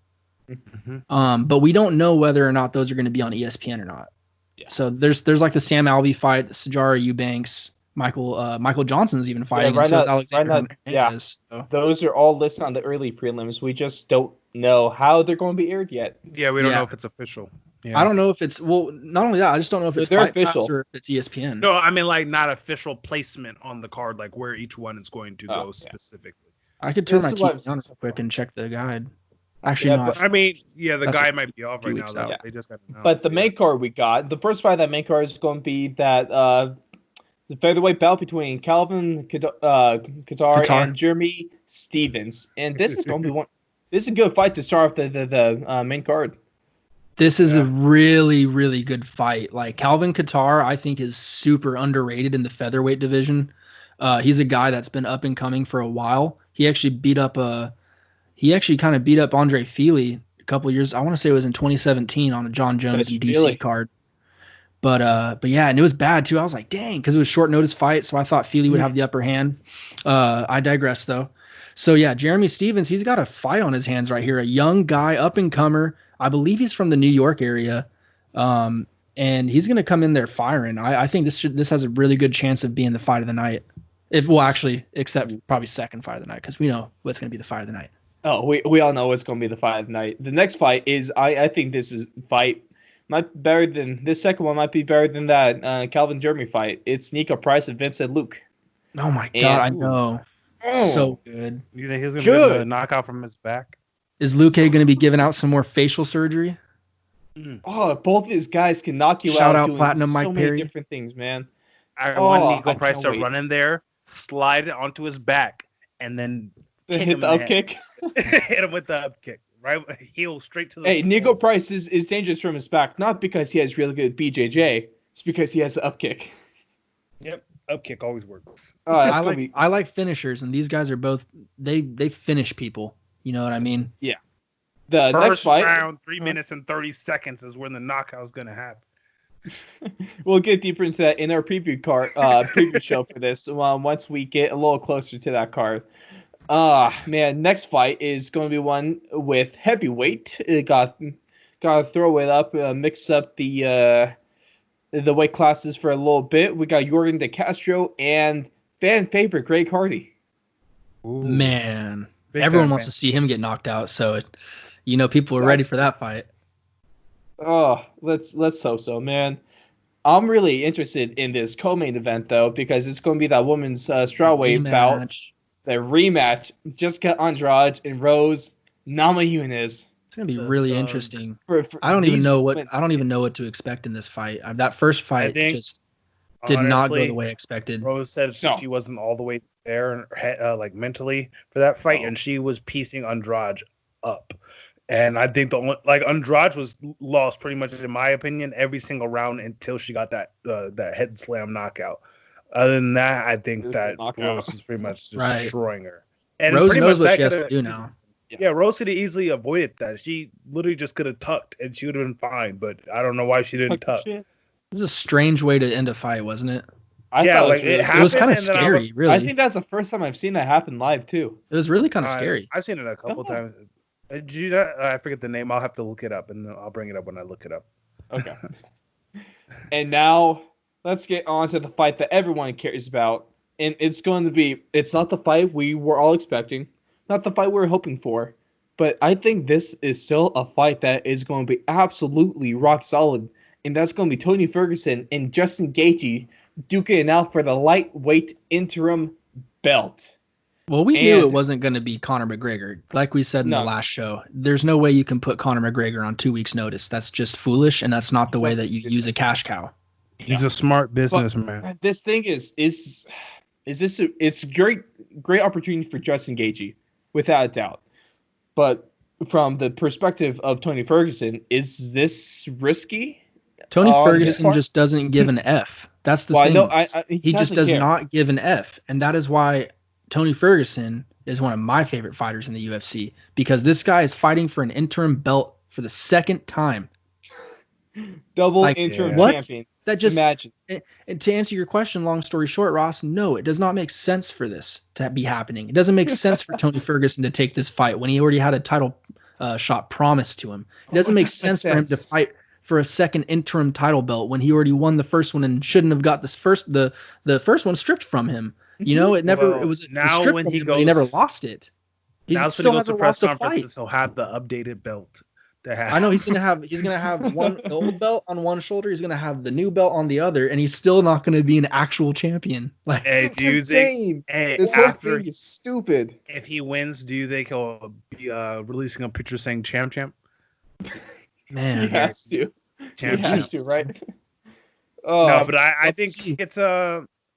Mm-hmm. But we don't know whether or not those are going to be on ESPN or not. Yeah. So there's like the Sam Alvey fight, Sajara Eubanks, Michael Johnson's even fighting. So those are all listed on the early prelims. We just don't know how they're going to be aired yet. Yeah, we don't know if it's official. Yeah. I don't know if it's not only that, I just don't know if it's official or if it's ESPN. No, I mean like not official placement on the card, like where each one is going to go specifically. I could turn my TV on real quick and check the guide. Actually, no. The guy might be off right now. Though. They just got to know. But the main card we got, the first fight of that main card is going to be that the featherweight bout between Calvin Kattar and Jeremy Stevens, and this is going to be one. This is a good fight to start off the main card. This is a really, really good fight. Like Calvin Kattar, I think is super underrated in the featherweight division. He's a guy that's been up and coming for a while. He actually kind of beat up Andre Fili a couple years. I want to say it was in 2017 on a John Jones and DC card. But yeah, and it was bad too. I was like, dang, because it was short notice fight, so I thought Fili would have the upper hand. I digress though. So yeah, Jeremy Stevens, he's got a fight on his hands right here. A young guy, up and comer. I believe he's from the New York area, and he's going to come in there firing. I think this has a really good chance of being the fight of the night. Except probably second fight of the night because we know what's going to be the fight of the night. Oh, we all know what's going to be the fight of the night. The next fight is I think this second one might be better than that Calvin Jeremy fight. It's Nico Price and Vincent Luke. Oh my god, I know. So good. You think he's going to get a knockout from his back? Is Luke going to be giving out some more facial surgery? Oh, both these guys can knock you out. Shout out doing Platinum so Mike many Perry. different things, man. I want Nico Price to run in there, slide it onto his back, and then hit the up kick. Hit him with the up kick, right? Heel straight to the. Hey, Nico Price is dangerous from his back, not because he has really good BJJ. It's because he has the up kick. Yep, up kick always works. I like finishers, and these guys are both they finish people. You know what I mean? Yeah. The First next fight, round, 3 minutes and 30 seconds is when the knockout is going to happen. We'll get deeper into that in our preview show for this once we get a little closer to that card. Man, next fight is going to be one with heavyweight. It got to throw it up, mix up the weight classes for a little bit. We got Jordan De Castro and fan favorite Greg Hardy. Ooh. Man. Everyone wants to see him get knocked out, so people are ready for that fight. Oh, let's hope so, man. I'm really interested in this co-main event though because it's going to be that women's strawweight bout, the rematch. Jessica Andrade and Rose Namajunas. It's going to be really interesting. I don't even know what to expect in this fight. That first fight just did not go the way expected. Rose said she wasn't all the way there, like mentally for that fight, and she was piecing Andrade up. And I think Andrade was lost pretty much, in my opinion, every single round until she got that head slam knockout. Other than that, I think that Rose is pretty much destroying her. And Rose knows what she has to do now. Yeah, Rose could have easily avoided that. She literally just could have tucked, and she would have been fine. But I don't know why she didn't tuck. This is a strange way to end a fight, wasn't it? It was kind of scary, really. I think that's the first time I've seen that happen live, too. It was really kind of scary. I've seen it a couple times. Did you not? I forget the name. I'll have to look it up, and I'll bring it up when I look it up. Okay. And now, let's get on to the fight that everyone cares about. And it's not the fight we were all expecting, not the fight we were hoping for. But I think this is still a fight that is going to be absolutely rock solid. And that's going to be Tony Ferguson and Justin Gaethje duking it out for the lightweight interim belt. Well, we knew it wasn't going to be Conor McGregor. Like we said in the last show, there's no way you can put Conor McGregor on 2 weeks' notice. That's just foolish, and that's not the way that you use a cash cow. He's a smart businessman. But this thing is this it's great opportunity for Justin Gaethje, without a doubt. But from the perspective of Tony Ferguson, is this risky? Tony Ferguson just doesn't give an F. That's the thing. No, he just does not give an F, and that is why Tony Ferguson is one of my favorite fighters in the UFC, because this guy is fighting for an interim belt for the second time. Double interim champion. That just imagine. And to answer your question, long story short, Ross, no, it does not make sense for this to be happening. It doesn't make sense for Tony Ferguson to take this fight when he already had a title shot promised to him. It doesn't make sense for him to fight for a second interim title belt when he already won the first one and shouldn't have got the first one stripped from him. You know, it was now stripped when from he him, goes, but he never lost it. He still hasn't lost a fight. He'll have the updated belt. I know he's gonna have the old belt on one shoulder. He's gonna have the new belt on the other, and he's still not gonna be an actual champion. Like, it's insane. This whole thing is stupid. If he wins, do you think he'll be releasing a picture saying "champ"? Man, he has to. Champ, he has to, right? No, but I think it's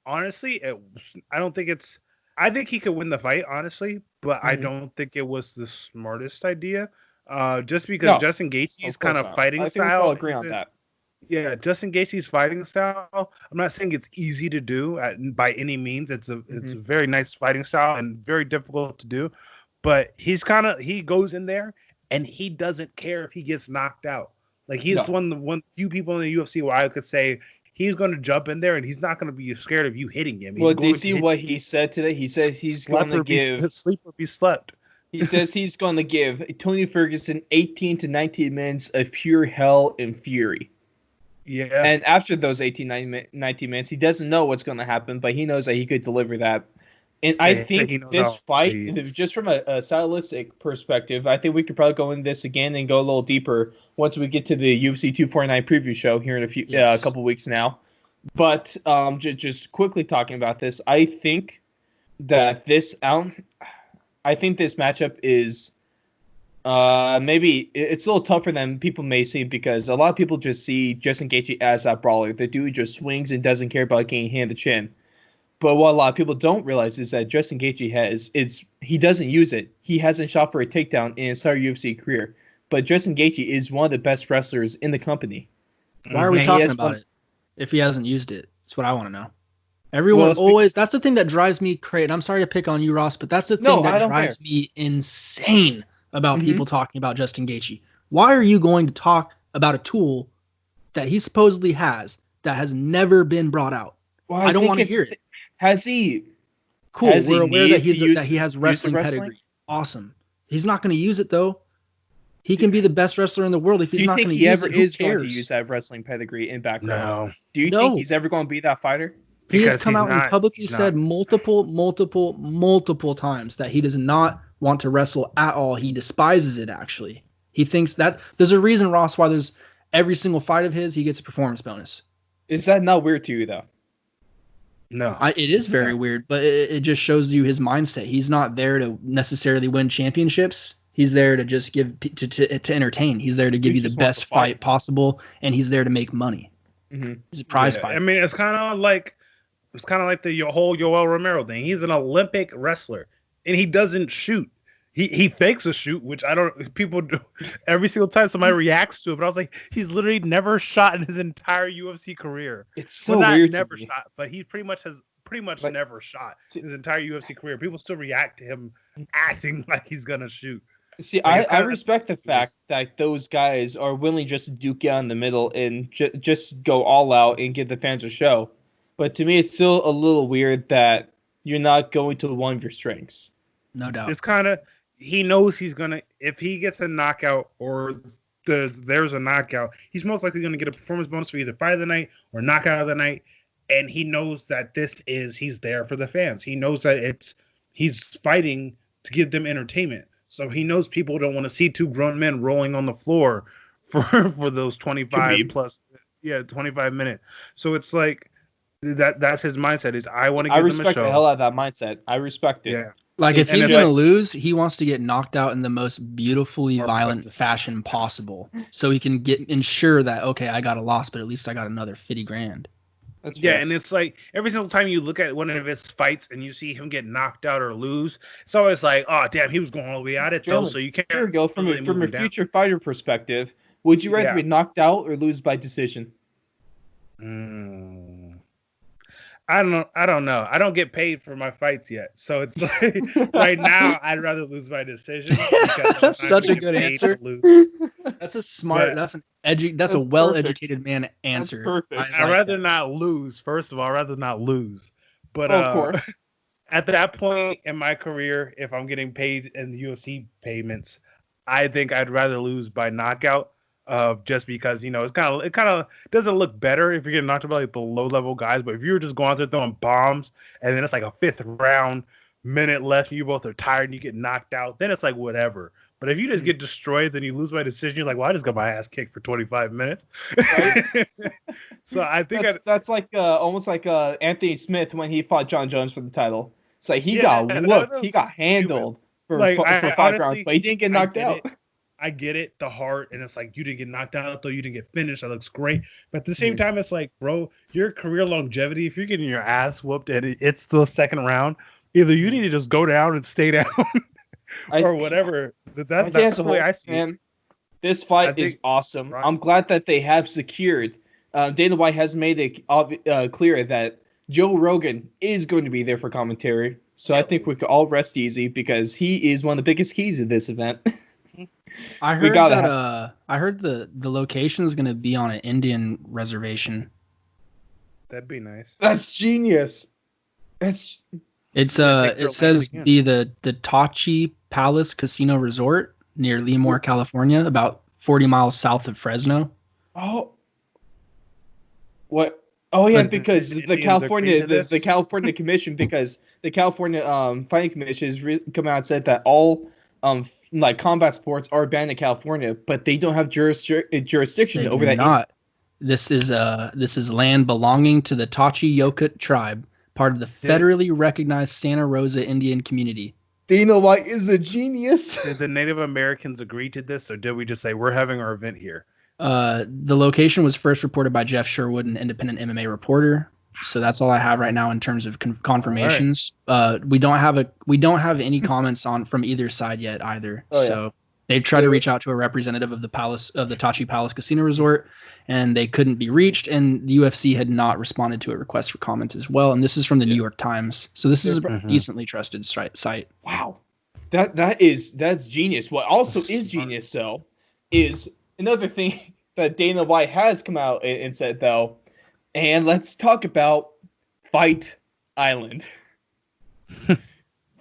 honestly, I don't think it's. I think he could win the fight, honestly, but I don't think it was the smartest idea. Just because Justin Gaethje's kind of fighting style. I think we all agree on that. Yeah, Justin Gaethje's fighting style. I'm not saying it's easy to do by any means. It's a very nice fighting style and very difficult to do. But he goes in there and he doesn't care if he gets knocked out. Like he's one few people in the UFC where I could say he's going to jump in there and he's not going to be scared of you hitting him. Well, do you see what he said today? He says he's going to give sleep or be slept. He says he's going to give Tony Ferguson 18 to 19 minutes of pure hell and fury. Yeah. And after those 19 minutes, he doesn't know what's going to happen, but he knows that he could deliver that. And I think this fight, just from a stylistic perspective, I think we could probably go into this again and go a little deeper once we get to the UFC 249 preview show here in a couple weeks now. But just quickly talking about this, I think that this matchup is maybe it's a little tougher than people may see, because a lot of people just see Justin Gaethje as that brawler. The dude just swings and doesn't care about getting hit in the chin. But what a lot of people don't realize is that Justin Gaethje he doesn't use it. He hasn't shot for a takedown in his entire UFC career. But Justin Gaethje is one of the best wrestlers in the company. Why are we talking about it if he hasn't used it? That's what I want to know. Everyone that's the thing that drives me crazy. I'm sorry to pick on you, Ross, but that's the thing that drives me insane about people talking about Justin Gaethje. Why are you going to talk about a tool that he supposedly has that has never been brought out? Well, I don't want to hear it. Has he? Cool. We're aware that he has wrestling pedigree. Awesome. He's not going to use it though. He can be the best wrestler in the world if he's not going to use it. Do you think he ever is going to use that wrestling pedigree in background? No. Do you think he's ever going to be that fighter? He has come out and publicly said multiple times that he does not want to wrestle at all. He despises it, actually. He thinks that there's a reason, Ross, why there's every single fight of his, he gets a performance bonus. Is that not weird to you, though? No. It is very weird, but it just shows you his mindset. He's not there to necessarily win championships. He's there to just give to entertain. He's there to give you the best fight possible, and he's there to make money. Mm-hmm. He's a prize fighter. I mean, it's kind of like the whole Yoel Romero thing. He's an Olympic wrestler, and he doesn't shoot. He fakes a shoot, which people do every single time somebody reacts to it. But I was like, he's literally never shot in his entire UFC career. It's so weird. Never shot, but he pretty much never shot his entire UFC career. People still react to him acting like he's gonna shoot. See, I respect the fact that those guys are willing just to duke out in the middle and just go all out and give the fans a show. But to me, it's still a little weird that you're not going to one of your strengths. No doubt. It's kind of, he knows he's going to, if he gets a knockout or there's a knockout, he's most likely going to get a performance bonus for either fight of the night or knockout of the night. And he knows that he's there for the fans. He knows that he's fighting to give them entertainment. So he knows people don't want to see two grown men rolling on the floor for those 25 minutes. So it's like that's his mindset. Is I want to give them a show. I respect the hell out of that mindset. I respect it. Yeah. Like if And he's it's gonna just- lose, he wants to get knocked out in the most beautifully Or violent put to fashion possible, so he can ensure that okay, I got a loss, but at least I got another 50 grand. That's Yeah, fair. and it's like every single time you look at one of his fights and you see him get knocked out or lose, it's always like, oh damn, he was going all the way at it though, Gentlemen, so you can't here we go. From really a move him down. future fighter perspective, would you rather Yeah. be knocked out or lose by decision? I don't know. I don't get paid for my fights yet, so it's like right now I'd rather lose by decision. Because That's I'm not such a gonna good get paid answer. to lose. That's a smart. But- that's a That's well-educated man answer. perfect. I I'd like rather that. not lose. First of all, I'd rather not lose. But Of course. at that point in my career, if I'm getting paid in the UFC payments, I think I'd rather lose by knockout. Just because it kind of doesn't look better if you're getting knocked out by like the low level guys, but if you're just going out there throwing bombs and then it's like a fifth round, minute left, and you both are tired and you get knocked out, then it's like whatever. But if you just get destroyed, then you lose by decision. You're like, well, I just got my ass kicked for 25 minutes. Right? So I think that's like almost like Anthony Smith when he fought John Jones for the title. It's like he Yeah, got that whooped, was he got handled for Like, for I 5 rounds, honestly- but he didn't get I knocked get out. it. I get it, the heart, and it's like you didn't get knocked out, though you didn't get finished. That looks great, but at the same time, it's like, bro, your career longevity. If you're getting your ass whooped and it's the second round, either you need to just go down and stay down, or whatever. That's the way I see it. man, this fight I think- is awesome. Right. I'm glad that they have secured. Dana White has made it clear that Joe Rogan is going to be there for commentary. So I think we could all rest easy because he is one of the biggest keys of this event. I We heard gotta that. I heard the location is going to be on an Indian reservation. That'd be nice. That's genius. That's It's Yeah, take it your says land again. be the Tachi Palace Casino Resort near Lemoore, California, about 40 miles south of Fresno. what? Oh yeah, But because the the Indians California agreed to the this? California Commission because the California Fighting Commission has come out and said that all like combat sports are banned in California, but they don't have jurisdiction They over do that. not. This is land belonging to the Tachi Yokut tribe, part of the federally recognized Santa Rosa Indian community. Dana White is a genius. Did the Native Americans agree to this, or did we just say we're having our event here? The location was first reported by Jeff Sherwood, an independent MMA reporter. So that's all I have right now in terms of confirmations. We don't have any comments from either side yet either. Oh, yeah. So they tried to reach out to a representative of the Tachi Palace Casino Resort, and they couldn't be reached. And the UFC had not responded to a request for comment as well. And this is from the New York Times, so this is a Mhm. decently trusted site. Wow, that's genius. What also That's is smart. genius though is another thing that Dana White has come out and said though, and let's talk about Fight Island.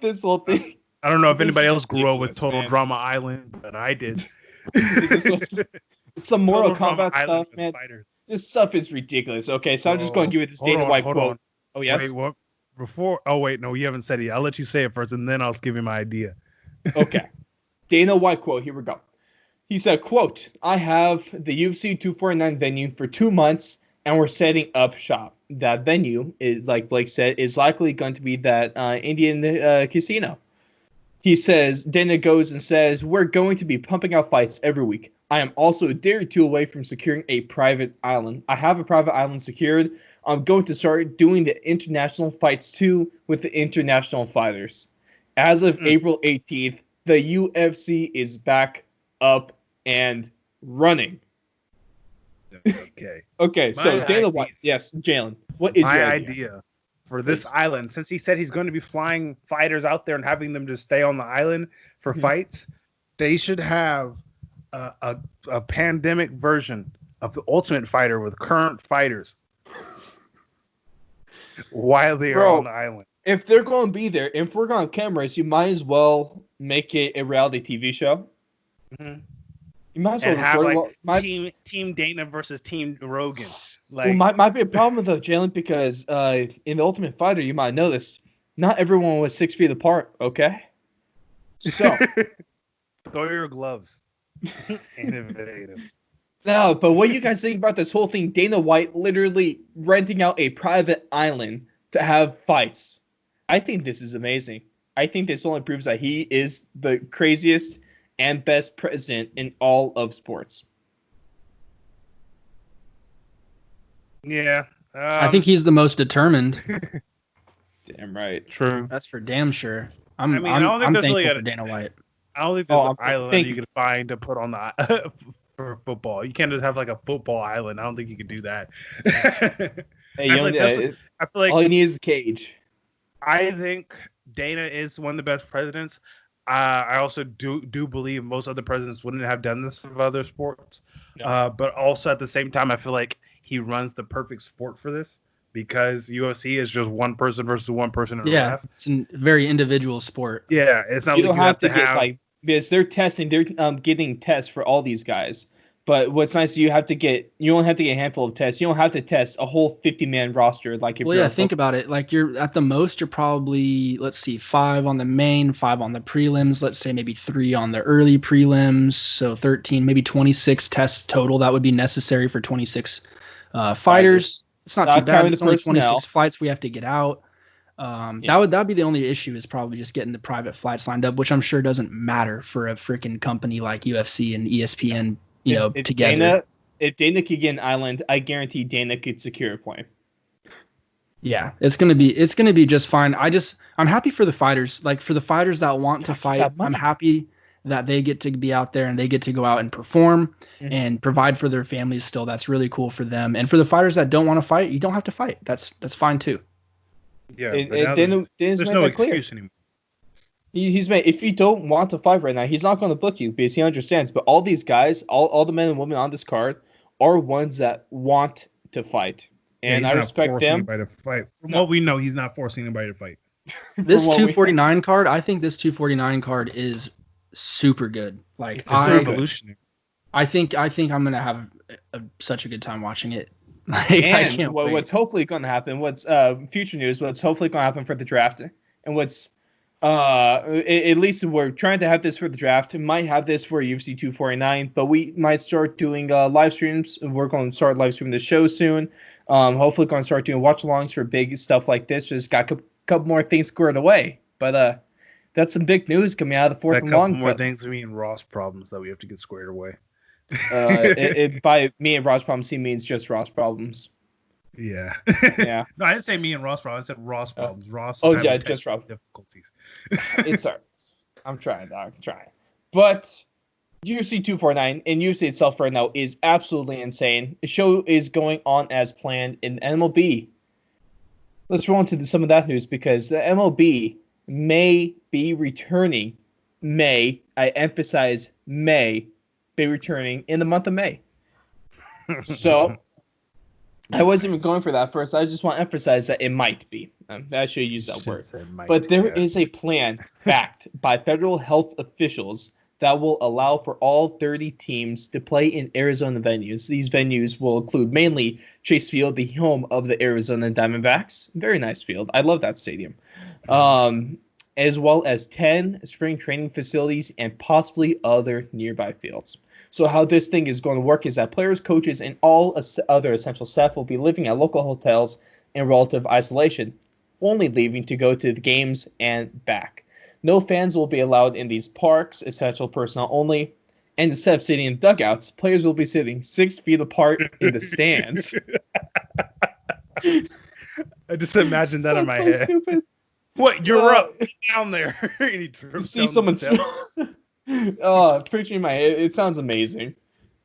This whole thing. I don't know if This anybody is else grew up with ridiculous, Total man. Drama Island, but I did. This is it's some Mortal Total Drama Kombat Island stuff, for man. fighters. This stuff is ridiculous. Okay, so I'm just going to give you this Hold Dana on, White hold quote. on. Oh yes. Wait, what? Before? Oh wait, no, you haven't said it yet. I'll let you say it first, and then I'll give you my idea. Okay. Dana White quote. Here we go. He said, quote, I have the UFC 249 venue for 2 months and we're setting up shop. That venue is, like Blake said, is likely going to be that Indian casino. He says, Dana goes and says, we're going to be pumping out fights every week. I am also a day or two away from securing a private island. I have a private island secured. I'm going to start doing the international fights too with the international fighters. As of April 18th, the UFC is back up and running. Okay. Okay, so My Dana idea- White. Yes, Jalen. What is My your idea for this Please. island, since he said he's going to be flying fighters out there and having them just stay on the island for Mhm. fights, they should have a pandemic version of the Ultimate Fighter with current fighters while they are Bro. on the island. If they're going to be there, if we're going to have cameras, you might as well make it a reality TV show. Mhm. You might as well And have record like might, team Dana versus Team Rogan. well, Like might be a problem though, Jalen, because in the Ultimate Fighter, you might know this. Not everyone was 6 feet apart. Okay, so throw your gloves. Innovative. no, but what do you guys think about this whole thing? Dana White literally renting out a private island to have fights. I think this is amazing. I think this only proves that he is the craziest and best president in all of sports. Yeah. I think he's the most determined. Damn right. True. That's for damn sure. I don't think there's thankful really for Dana White. I don't think there's an island you can find to put on the for football. You can't just have like a football island. I don't think you can do that. Hey, I feel like all you need is a cage. I think Dana is one of the best presidents. I also do believe most other presidents wouldn't have done this with other sports. No. But also at the same time, I feel like he runs the perfect sport for this because UFC is just one person versus one person. It's a very individual sport. Yeah, it's not. You don't have to get like because they're getting tests for all these guys. But what's nice is you only have to get a handful of tests. You don't have to test a whole 50-man roster. Think about it. Like you're at the most, you're probably 5 on the main, 5 on the prelims. Let's say maybe 3 on the early prelims. So 13, maybe 26 tests total. That would be necessary for 26 fighters. It's not too bad. It's only 26 flights we have to get out. That'd be the only issue is probably just getting the private flights lined up, which I'm sure doesn't matter for a freaking company like UFC and ESPN. Together. If Dana could get an island, I guarantee Dana could secure a plane. Yeah, it's gonna be just fine. I'm happy for the fighters. Like for the fighters that want to fight, I'm happy that they get to be out there and they get to go out and perform and provide for their families still. That's really cool for them. And for the fighters that don't want to fight, you don't have to fight. That's fine too. Yeah, there's no excuse anymore. He's made. If you don't want to fight right now, he's not going to book you because he understands. But all these guys, all the men and women on this card, are ones that want to fight, and I respect them. To fight. From what we know, he's not forcing anybody to fight. This 249 card, I think this 249 card is super good. Like it's revolutionary. I think I'm gonna have such a good time watching it. I can't wait. What's hopefully going to happen? What's future news? What's hopefully going to happen for the draft, and what's at least we're trying to have this for the draft. We might have this for UFC 249, but we might start doing live streams. We're going to start live streaming the show soon. Hopefully going to start doing watch-alongs for big stuff like this. Just got a couple more things squared away. But that's some big news coming out of the fourth and long. A couple more things mean Ross problems that we have to get squared away. By me and Ross problems, he means just Ross problems. Yeah. Yeah. No, I didn't say me and Ross problems. I said Ross problems. Ross. Just Ross difficulties. It's all right. I'm trying, dog. I'm trying. But UFC 249 and UFC itself right now is absolutely insane. The show is going on as planned in MLB. Let's roll into some of that news because the MLB may be returning. I emphasize may be returning in the month of May. So I wasn't even going for that first. I just want to emphasize that it might be. I should use that word. But there is a plan backed by federal health officials that will allow for all 30 teams to play in Arizona venues. These venues will include mainly Chase Field, the home of the Arizona Diamondbacks. Very nice field. I love that stadium. As well as 10 spring training facilities and possibly other nearby fields. So how this thing is going to work is that players, coaches, and all other essential staff will be living at local hotels in relative isolation, only leaving to go to the games and back. No fans will be allowed in these parks, essential personnel only, and instead of sitting in dugouts, players will be sitting 6 feet apart in the stands. I just imagine that in my head. Stupid. What? You're up down there. You see someone picturing my head. It sounds amazing.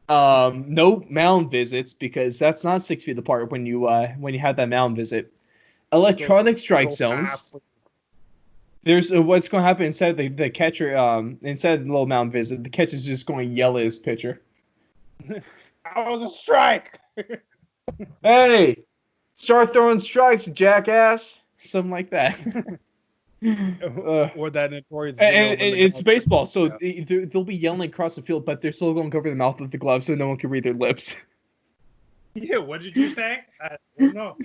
No mound visits because that's not 6 feet apart when you have that mound visit. Electronic strike zones. There's what's going to happen instead of the catcher. Instead of the little mound visit, the catcher's just going to yell at his pitcher. That was a strike. Hey, start throwing strikes, jackass. Something like that. Or that notorious. And it's baseball, so they'll be yelling across the field, but they're still going to cover the mouth with the glove so no one can read their lips. Yeah, what did you say? No.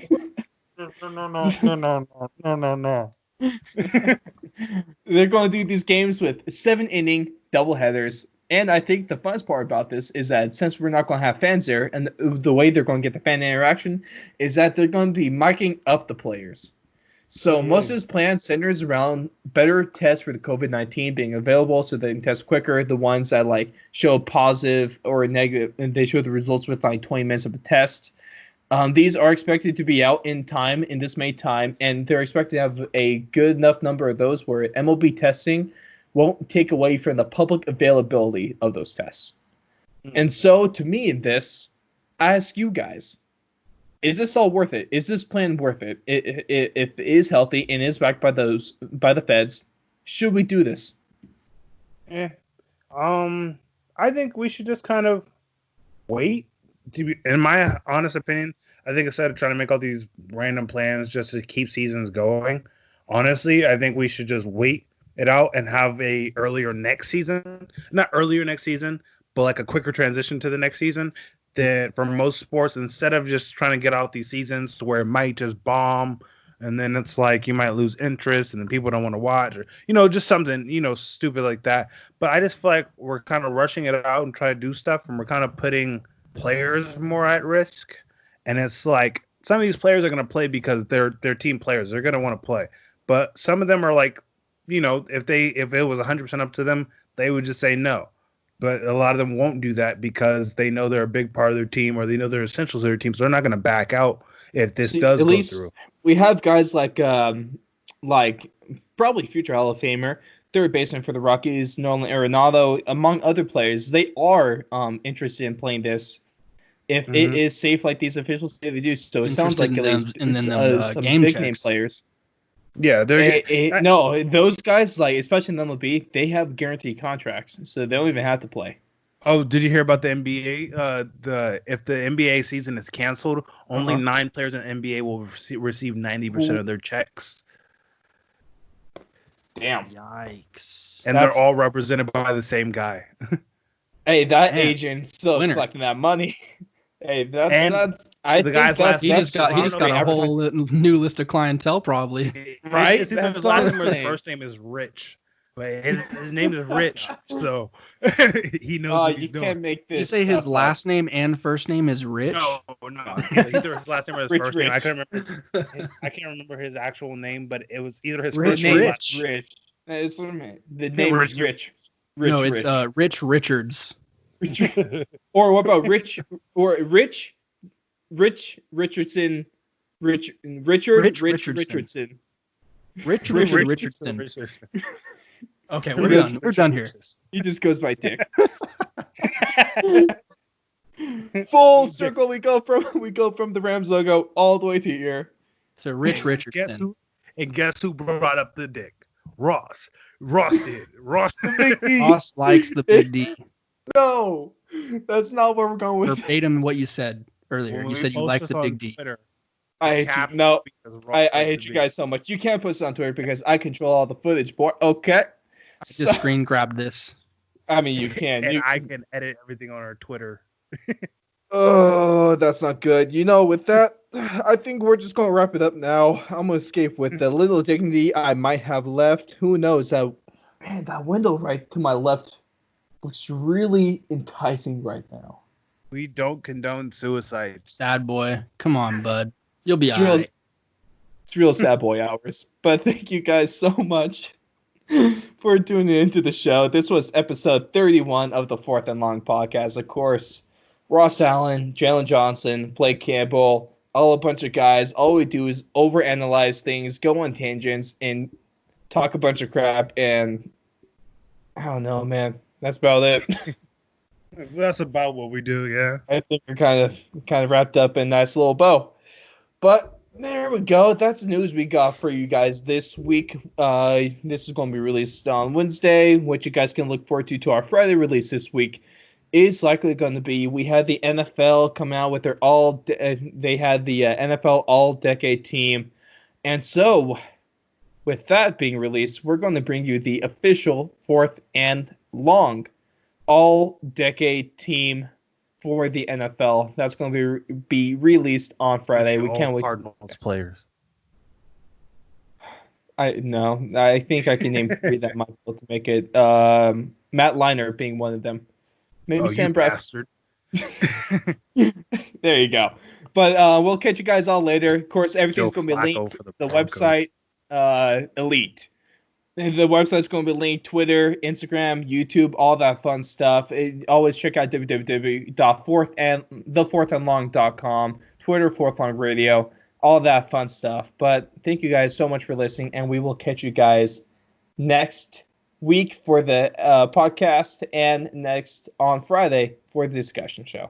No. They're going to do these games with 7-inning doubleheaders. And I think the funnest part about this is that since we're not going to have fans there, and the way they're going to get the fan interaction is that they're going to be miking up the players. So most of his plan centers around better tests for the COVID-19 being available so they can test quicker. The ones that like show positive or negative, and they show the results with like 20 minutes of the test. These are expected to be out in time, in this May time, and they're expected to have a good enough number of those where MLB testing won't take away from the public availability of those tests. And so, to me, in this, I ask you guys, is this all worth it? Is this plan worth it? If it is healthy and is backed by the feds, should we do this? I think we should just kind of wait. In my honest opinion, I think instead of trying to make all these random plans just to keep seasons going, honestly, I think we should just wait it out and have a earlier next season. Not earlier next season, but like a quicker transition to the next season. That for most sports, instead of just trying to get out these seasons to where it might just bomb, and then it's like you might lose interest, and then people don't want to watch, or just something stupid like that. But I just feel like we're kind of rushing it out and try to do stuff, and we're kind of putting players more at risk. And it's like some of these players are going to play because they're team players. They're going to want to play. But some of them are like, if it was 100% up to them, they would just say no. But a lot of them won't do that because they know they're a big part of their team, or they know they're essential to their team. So they're not going to back out if this does go through. We have guys like probably future Hall of Famer, third baseman for the Rockies, Nolan Arenado, among other players. They are interested in playing this if it is safe, like these officials say they do. So it sounds like at least some big name players. Yeah, no, those guys, like especially in the MLB, they have guaranteed contracts, so they don't even have to play. Oh, did you hear about the NBA? If the NBA season is canceled, only 9 players in the NBA will receive 90% of their checks. Damn! Yikes! And they're all represented by the same guy. Hey, that agent's still collecting that money. Hey, that's. I the guy's last. He just got a whole new list of clientele, probably. Right? His last name or his first name is Rich. But his name is Rich, so he knows what he's doing. Can't make this. You say his last name and first name is Rich? No. Either his last name or his first name. I can't remember his actual name, but it was either his first name or Rich. That's what I meant. The name is Rich. No, it's Rich Richards. Or what about Rich Richardson? Richardson. Richardson. Okay, we're done here. He just goes by Dick. Full circle. We go from the Rams logo all the way to here. So Rich Richardson. Guess who brought up the Dick? Ross. Ross did. Ross likes the big D. No, that's not where we're going with. Verbatim what you said earlier. You said you like the big D. I hate you. No, I hate you guys so much. You can't put this on Twitter because I control all the footage, boy. Okay. I just screen grabbed this. I mean, you can. And I can edit everything on our Twitter. Oh, that's not good. With that, I think we're just going to wrap it up now. I'm going to escape with the little dignity I might have left. Who knows? That window right to my left looks really enticing right now. We don't condone suicide. Sad boy. Come on, bud. You'll be all right. It's real sad boy hours. But thank you guys so much for tuning into the show. This was episode 31 of the Fourth and Long podcast. Of course, Ross Allen, Jalen Johnson, Blake Campbell, all a bunch of guys. All we do is overanalyze things, go on tangents, and talk a bunch of crap. And I don't know, man. That's about it. That's about what we do, yeah. I think we're kind of wrapped up in a nice little bow. But there we go. That's the news we got for you guys this week. This is going to be released on Wednesday. What you guys can look forward to our Friday release this week is likely going to be, we had the NFL come out with their they had the NFL All-Decade Team. And so, with that being released, we're going to bring you the official Fourth and Long All-Decade Team for the NFL. That's going to be released on Friday. We can't wait. Cardinals players. I think I can name 3 that might be able to make it. Matt Leinart being one of them. Maybe Sam Bradford. There you go. But we'll catch you guys all later. Of course, everything's going to be linked to the website elite. The website's going to be linked: Twitter, Instagram, YouTube, all that fun stuff. Always check out www.thefourthandlong.com, Twitter, Fourth Long Radio, all that fun stuff. But thank you guys so much for listening, and we will catch you guys next week for the podcast and next on Friday for the discussion show.